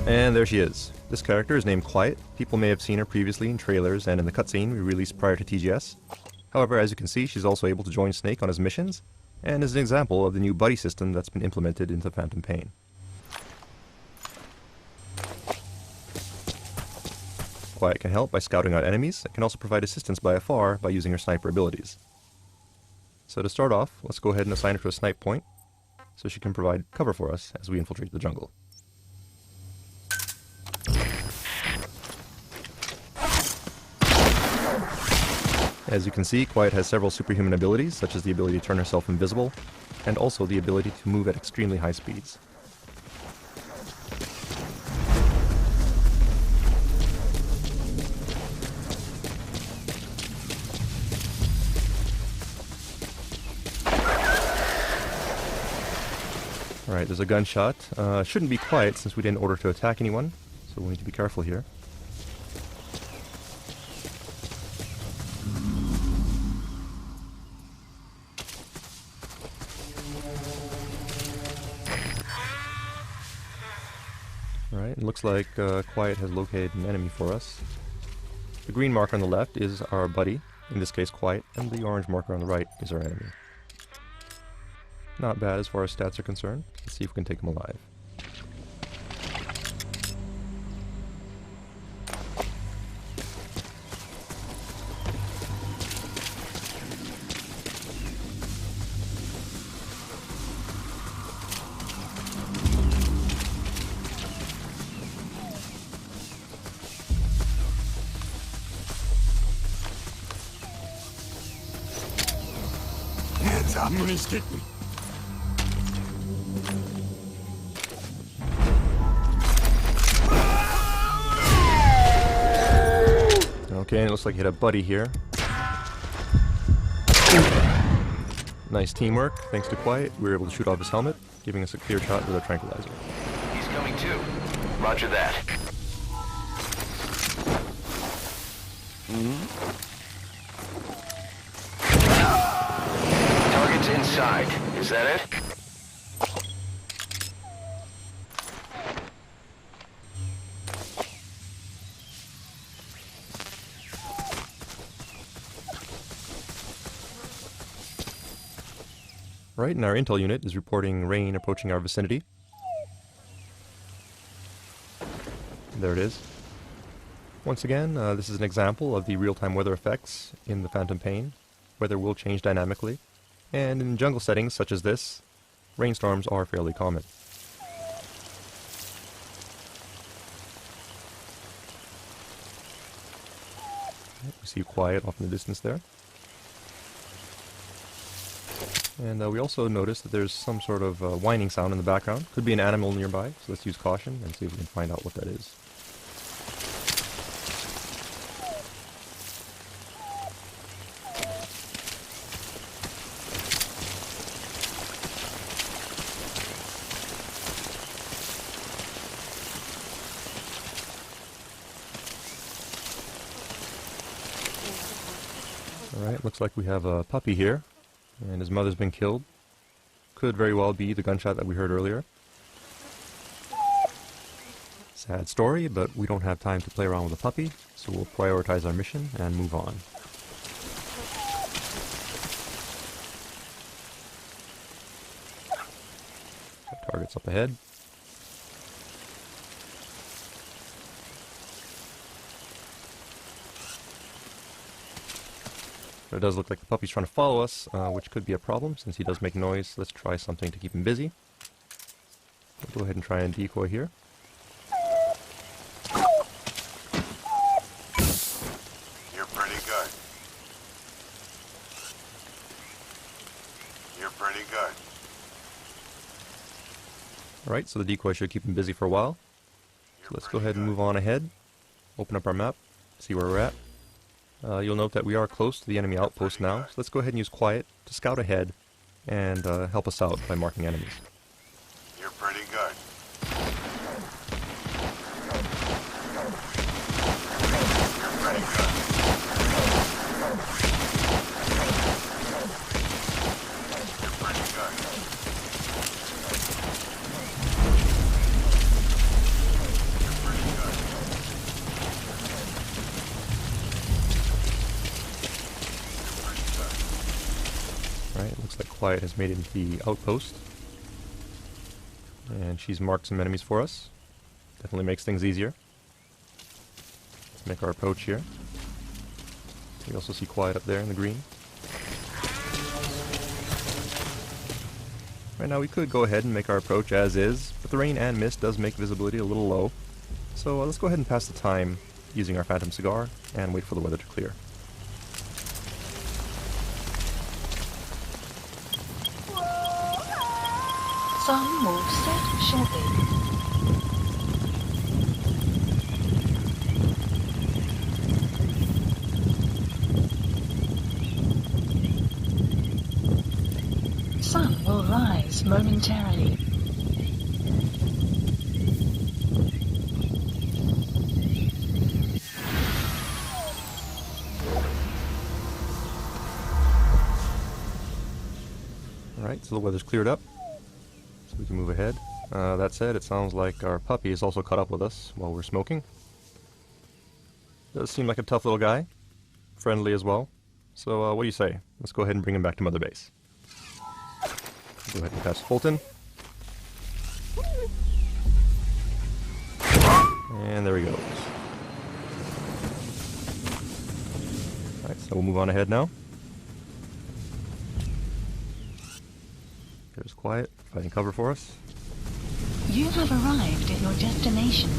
And there she is. This character is named Quiet. People may have seen her previously in trailers and in the cutscene we released prior to TGS. However, as you can see, she's also able to join Snake on his missions, and is an example of the new buddy system that's been implemented into Phantom Pain. Quiet can help by scouting out enemies, and can also provide assistance by afar by using her sniper abilities. So to start off, let's go ahead and assign her to a snipe point, so she can provide cover for us as we infiltrate the jungle. As you can see, Quiet has several superhuman abilities, such as the ability to turn herself invisible, and also the ability to move at extremely high speeds. Alright, there's a gunshot. Shouldn't be Quiet since we didn't order to attack anyone, so we'll need to be careful here. Alright, it looks like Quiet has located an enemy for us. The green marker on the left is our buddy, in this case Quiet, and the orange marker on the right is our enemy. Not bad as far as stats are concerned. Let's see if we can take him alive. Hands up. Okay, and it looks like he had a buddy here. Nice teamwork. Thanks to Quiet, we were able to shoot off his helmet, giving us a clear shot with our tranquilizer. He's coming too. Roger that. Target's inside. Is that it? Right, and our intel unit is reporting rain approaching our vicinity. There it is. Once again, this is an example of the real-time weather effects in the Phantom Pain. Weather will change dynamically, and in jungle settings such as this, rainstorms are fairly common. We see Quiet off in the distance there. And we also notice that there's some sort of whining sound in the background. Could be an animal nearby, so let's use caution and see if we can find out what that is. Alright, looks like we have a puppy here. And his mother's been killed. Could very well be the gunshot that we heard earlier. Sad story, but we don't have time to play around with a puppy, so we'll prioritize our mission and move on. Target's up ahead. It does look like the puppy's trying to follow us, which could be a problem since he does make noise. Let's try something to keep him busy. We'll go ahead and try and decoy here. You're pretty good. You're pretty good. Alright, so the decoy should keep him busy for a while. So let's go ahead and move on ahead. Open up our map, see where we're at. You'll note that we are close to the enemy outpost now, so let's go ahead and use Quiet to scout ahead and help us out by marking enemies. You're pretty good. You're pretty good. You're pretty good. You're pretty good. You're pretty Quiet has made it into the outpost. And she's marked some enemies for us. Definitely makes things easier. Let's make our approach here. We also see Quiet up there in the green. Right now we could go ahead and make our approach as is, but the rain and mist does make visibility a little low. So let's go ahead and pass the time using our Phantom Cigar and wait for the weather to clear. Sun will set shortly. Sun will rise momentarily. Alright, so the weather's cleared up, so we can move ahead. That said, it sounds like our puppy has also caught up with us while we're smoking. Does seem like a tough little guy, friendly as well. So what do you say? Let's go ahead and bring him back to Mother Base. Go ahead and pass Fulton. And there he goes. Alright, so we'll move on ahead now. There's Quiet, fighting cover for us. You have arrived at your destination.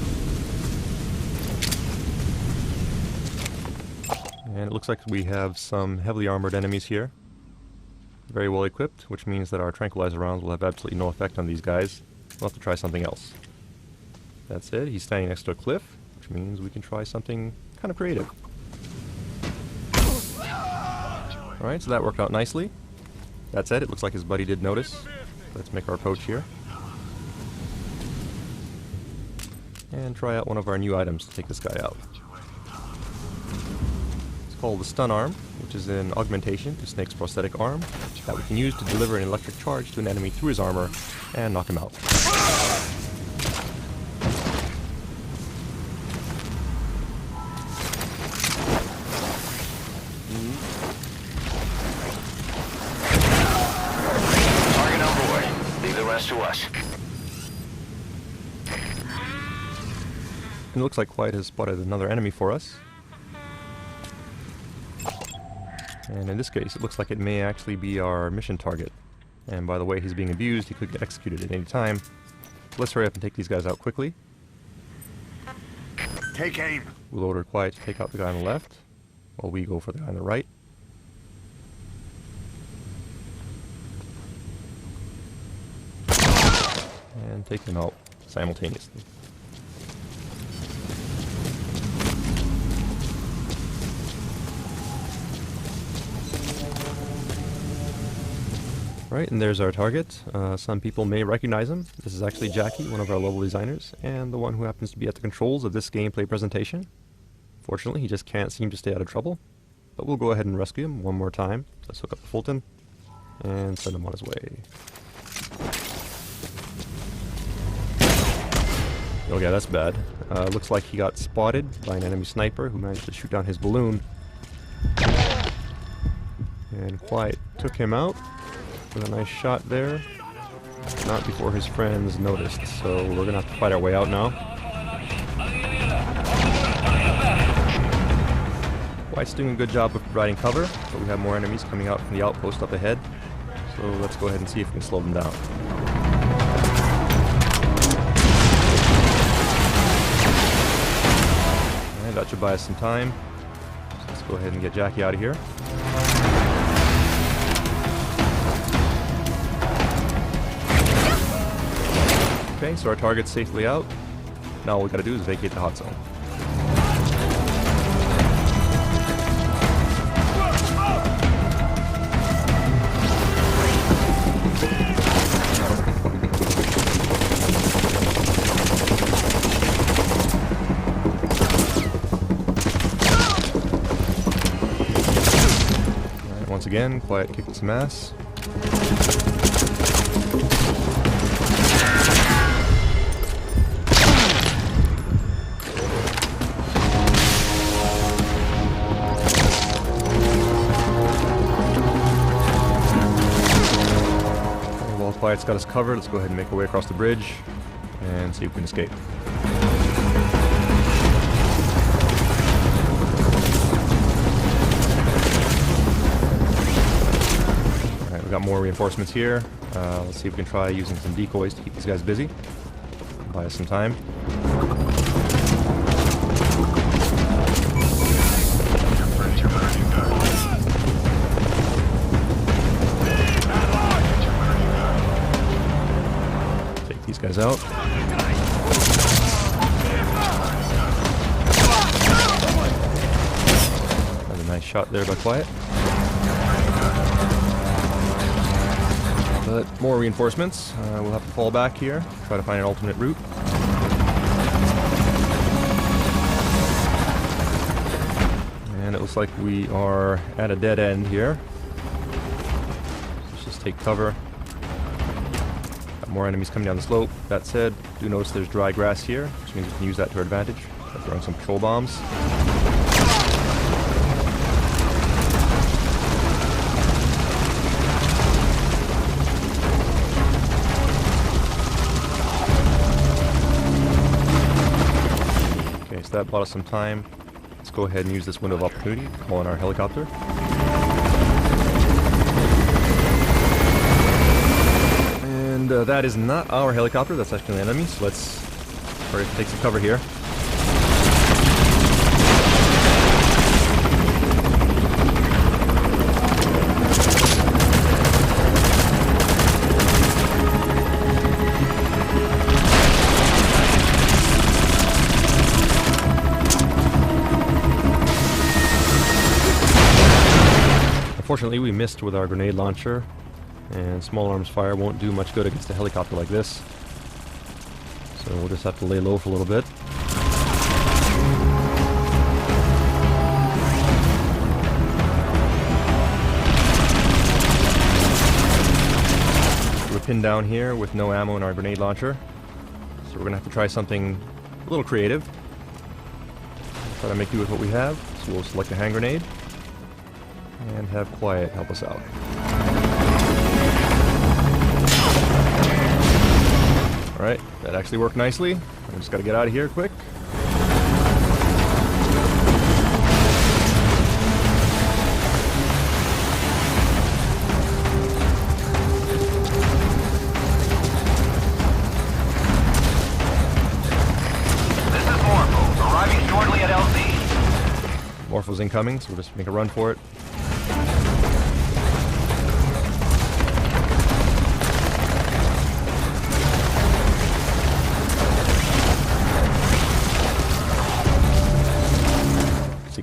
And it looks like we have some heavily armored enemies here. Very well equipped, which means that our tranquilizer rounds will have absolutely no effect on these guys. We'll have to try something else. That said, he's standing next to a cliff, which means we can try something kind of creative. Alright, so that worked out nicely. That said, it looks like his buddy did notice. Let's make our approach here. And try out one of our new items to take this guy out. It's called the Stun Arm, which is an augmentation to Snake's prosthetic arm that we can use to deliver an electric charge to an enemy through his armor and knock him out. Target on board. Leave the rest to us. And it looks like Quiet has spotted another enemy for us. And in this case, it looks like it may actually be our mission target. And by the way he's being abused, he could get executed at any time. Let's hurry up and take these guys out quickly. Take aim. We'll order Quiet to take out the guy on the left, while we go for the guy on the right. And take them out simultaneously. Right, and there's our target. Some people may recognize him. This is actually Jackie, one of our level designers, and the one who happens to be at the controls of this gameplay presentation. Fortunately, he just can't seem to stay out of trouble. But we'll go ahead and rescue him one more time. Let's hook up the Fulton and send him on his way. Oh yeah, that's bad. Looks like he got spotted by an enemy sniper who managed to shoot down his balloon. And Quiet took him out with a nice shot there. Not before his friends noticed, so we're gonna have to fight our way out now. Quiet's doing a good job of providing cover, but we have more enemies coming out from the outpost up ahead. So let's go ahead and see if we can slow them down. And that should buy us some time. So let's go ahead and get Jackie out of here. Okay, so our target's safely out. Now all we gotta do is vacate the hot zone. Alright, once again, Quiet kicked some ass. Quiet's got us covered. Let's go ahead and make our way across the bridge and see if we can escape. Alright, we've got more reinforcements here. Let's see if we can try using some decoys to keep these guys busy. Buy us some time. Take these guys out. Another nice shot there by Quiet. But more reinforcements. We'll have to fall back here, try to find an alternate route. And it looks like we are at a dead end here. Let's just take cover. Got more enemies coming down the slope. That said, do notice there's dry grass here, which means we can use that to our advantage. By throwing some patrol bombs. Okay, so that bought us some time. Let's go ahead and use this window of opportunity to call in our helicopter. And that is not our helicopter, that's actually an enemy, so let's try to take some cover here. Unfortunately, we missed with our grenade launcher, and small arms fire won't do much good against a helicopter like this. So we'll just have to lay low for a little bit. We're pinned down here with no ammo in our grenade launcher, so we're gonna have to try something a little creative. Try to make do with what we have. So we'll select a hand grenade and have Quiet help us out. Alright, that actually worked nicely. I just gotta get out of here quick. This is Morpho, arriving shortly at LZ. Morpho's incoming, so we'll just make a run for it.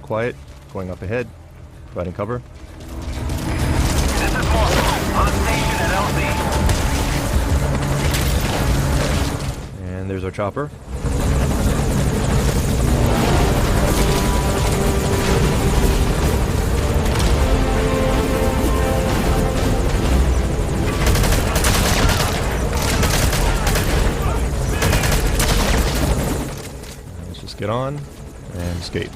Quiet, going up ahead, providing cover. This is Morpho, on station at LZ. And there's our chopper. Let's just get on and escape.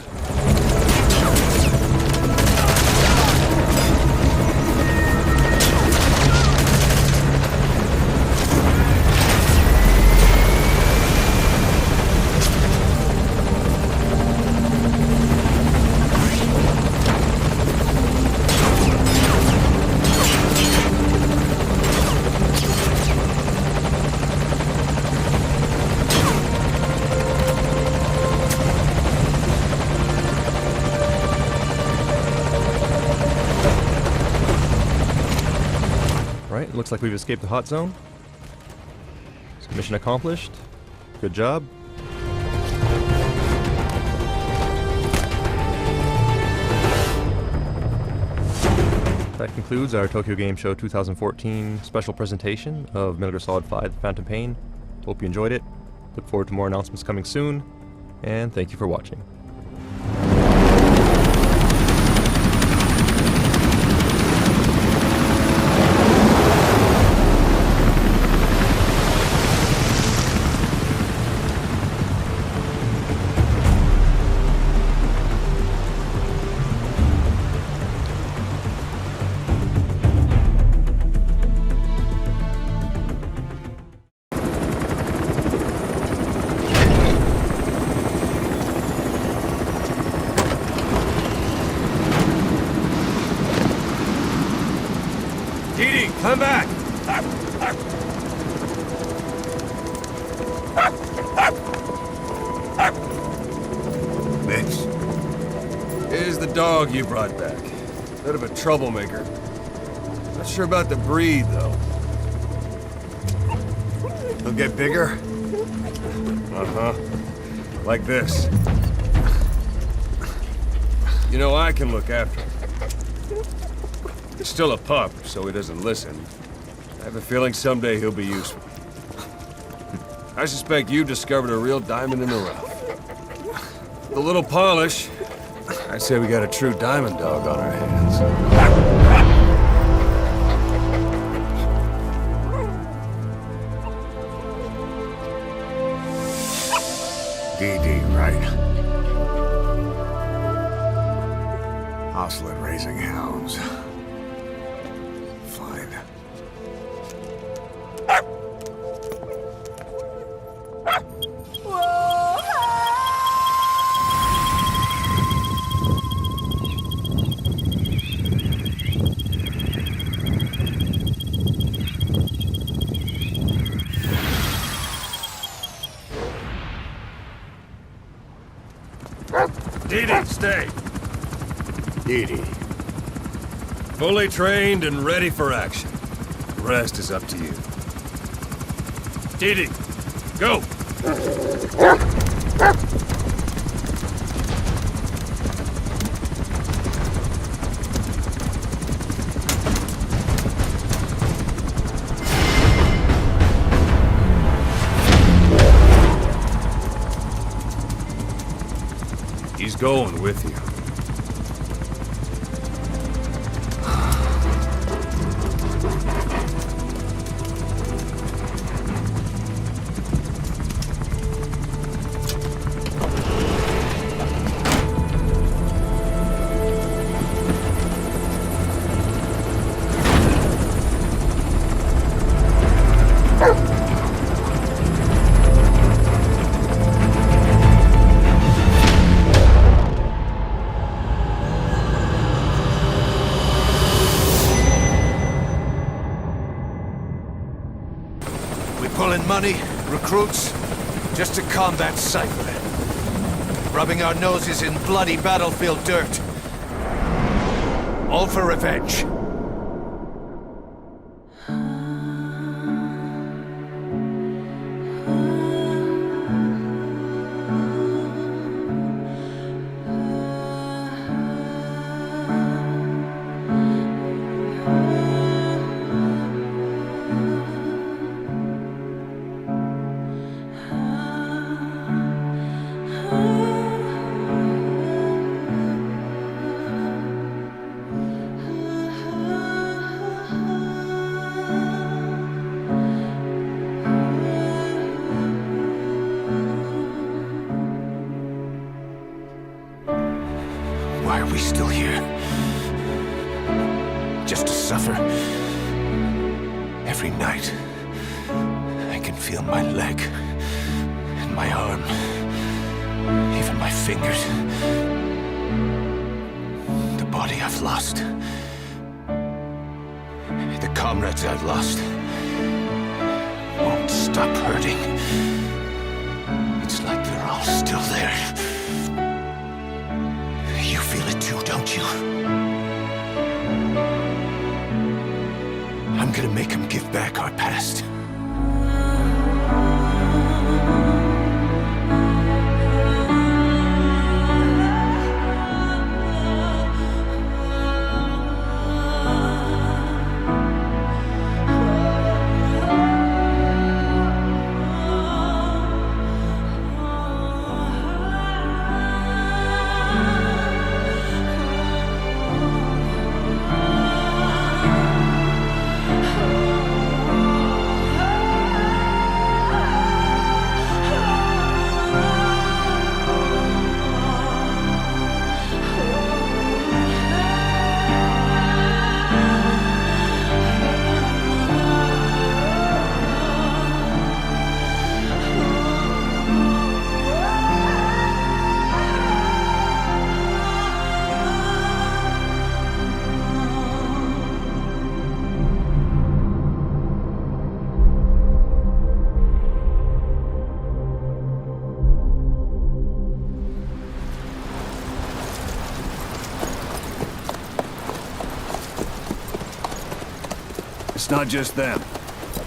Right, looks like we've escaped the hot zone. So mission accomplished. Good job. That concludes our Tokyo Game Show 2014 special presentation of Metal Gear Solid 5: The Phantom Pain. Hope you enjoyed it. Look forward to more announcements coming soon, and thank you for watching. Come back! Mitch. Here's the dog you brought back. Bit of a troublemaker. Not sure about the breed, though. He'll get bigger? Uh-huh. Like this. You know, I can look after him. He's still a pup, so he doesn't listen. I have a feeling someday he'll be useful. I suspect you discovered a real diamond in the rough. With a little polish, I'd say we got a true diamond dog on our hands. DD, right? Hostile at raising hounds. Fine. Didi, stay. Didi. Fully trained and ready for action. The rest is up to you. Didi, go! He's going with you. Pulling money, recruits, just to combat Cypher. Rubbing our noses in bloody battlefield dirt. All for revenge. Why are we still here? Just to suffer? Every night, I can feel my leg, and my arm, even my fingers. The body I've lost. The comrades I've lost. Won't stop hurting. It's like they're all still there. You feel it too, don't you? I'm gonna make them give back our past. It's not just them.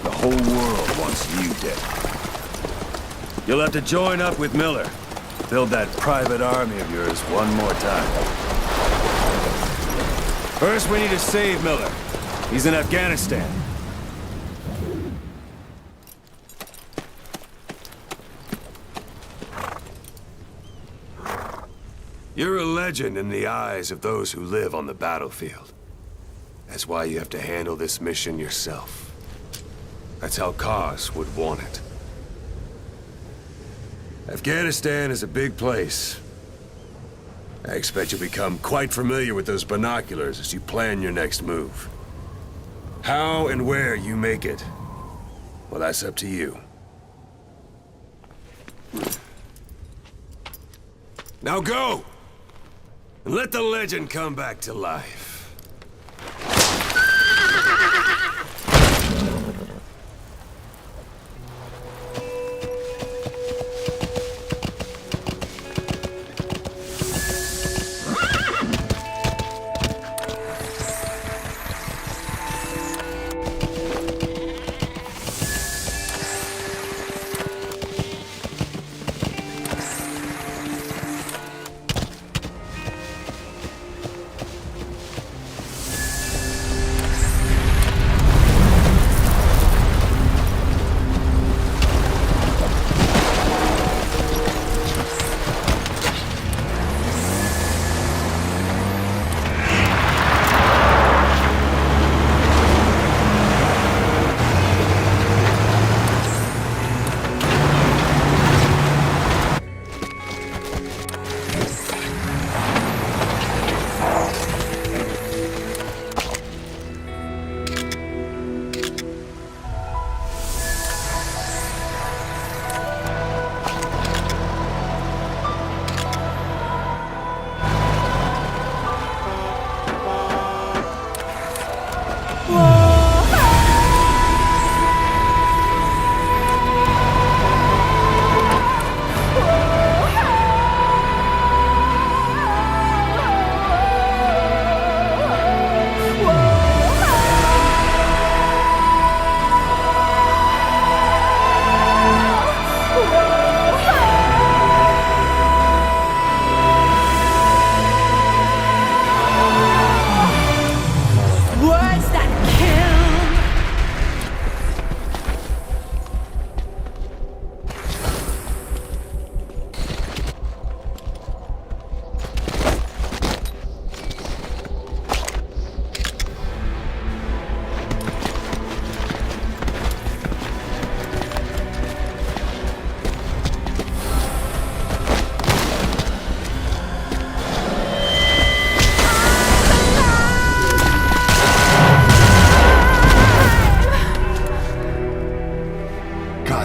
The whole world wants you dead. You'll have to join up with Miller. Build that private army of yours one more time. First, we need to save Miller. He's in Afghanistan. You're a legend in the eyes of those who live on the battlefield. That's why you have to handle this mission yourself. That's how Kaz would want it. Afghanistan is a big place. I expect you'll become quite familiar with those binoculars as you plan your next move. How and where you make it, well, that's up to you. Now go! And let the legend come back to life.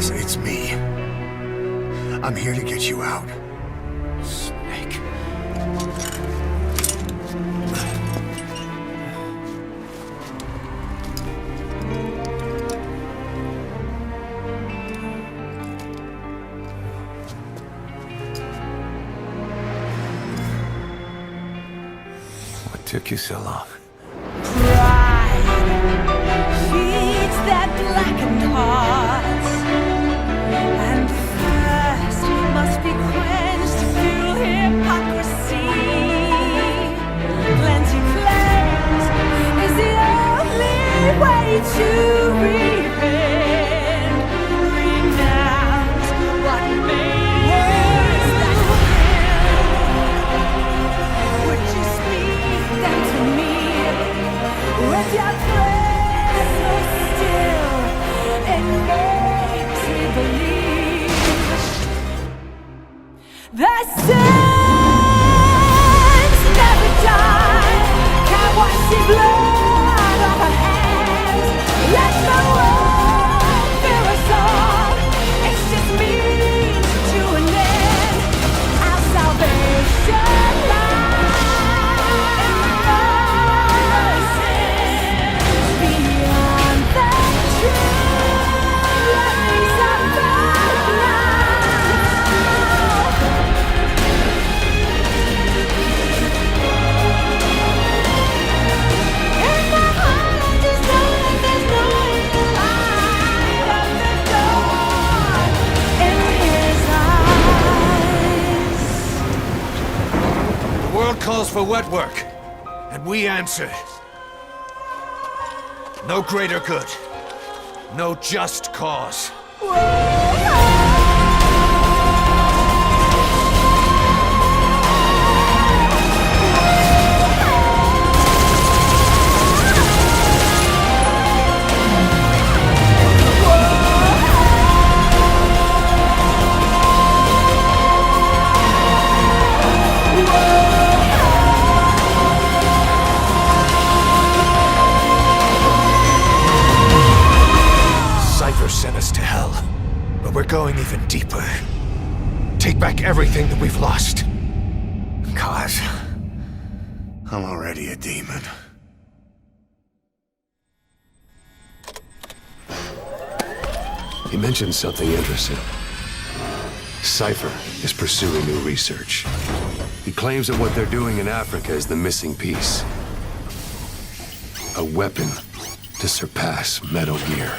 It's me. I'm here to get you out. Snake. What took you so long? Pride feeds that blackened heart, and thirst must be quenched through hypocrisy. Cleansing flames is the only way to repent. Renounce what made that kill. Would you speak that to me with your prayer so still? It makes me believe the sins never die. Can't wash the blood off our hands. Let the world fill us all. It's just means to an end. Our salvation lies beyond the truth. Let me suffer now. world calls for wet work, and we answer. No greater good. No just cause. Cypher sent us to hell, but we're going even deeper. Take back everything that we've lost. Cause I'm already a demon. He mentioned something interesting. Cypher is pursuing new research. He claims that what they're doing in Africa is the missing piece. A weapon to surpass Metal Gear.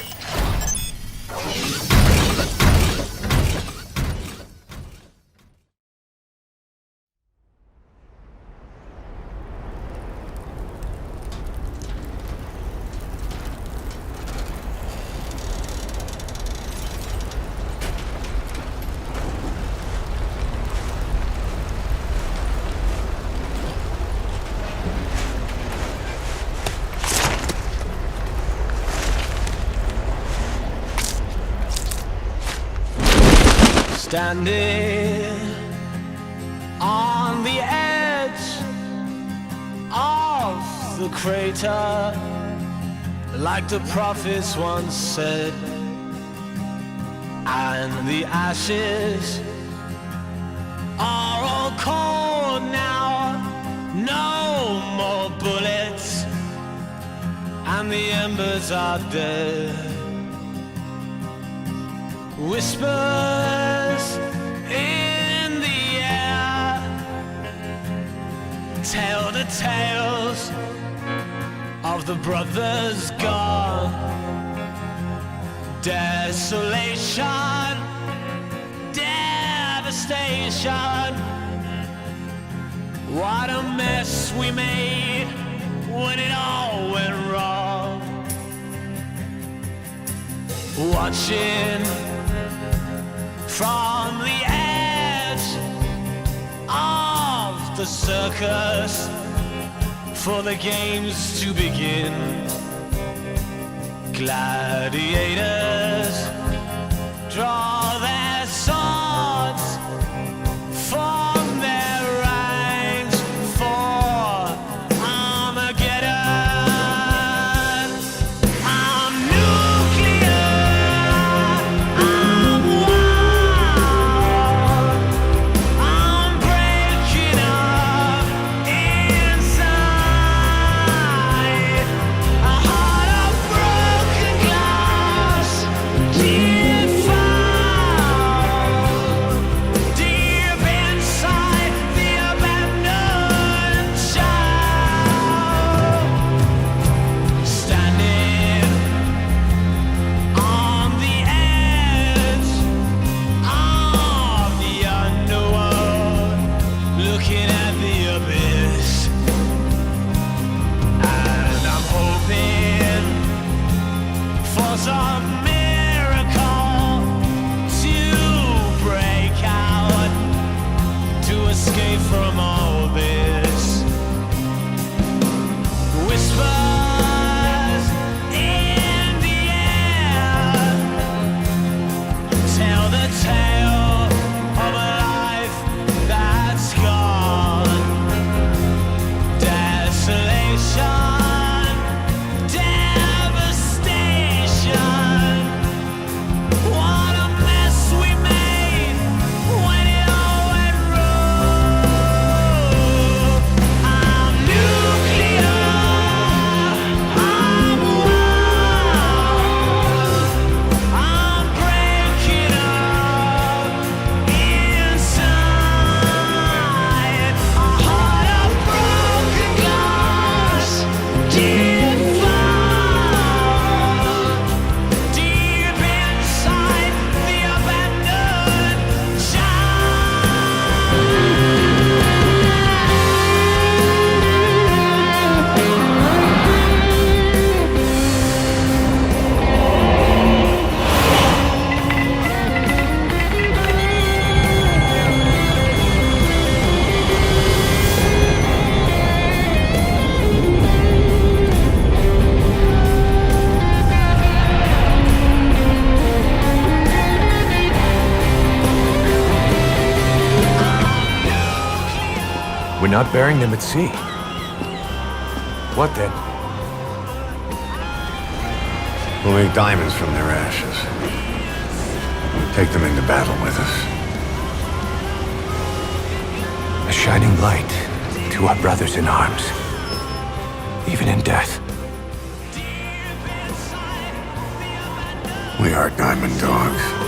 Standing on the edge of the crater, like the prophets once said, and the ashes are all cold now, no more bullets, and the embers are dead. Whispers in the air tell the tales of the brothers gone. Desolation, devastation. What a mess we made when it all went wrong. Watching from the edge of the circus for the games to begin. Gladiators draw their swords, form their ranks for Armageddon. I'm nuclear, I'm wild, I'm breaking up inside. A heart of broken glass, deep inside the abandoned child. Standing on the edge of the underworld, looking at the abyss, and I'm hoping for some miracle to break out, to escape from all this. Whispers in the air tell the tale of a life that's gone. Desolation, devastation. What a mess we made when it all went wrong. I'm nuclear, not burying them at sea. What then? We'll make diamonds from their ashes. Take them into battle with us. A shining light to our brothers in arms, even in death. We are diamond dogs.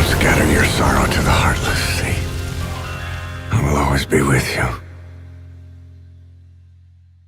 Scatter your sorrow to the heartless, see? I will always be with you.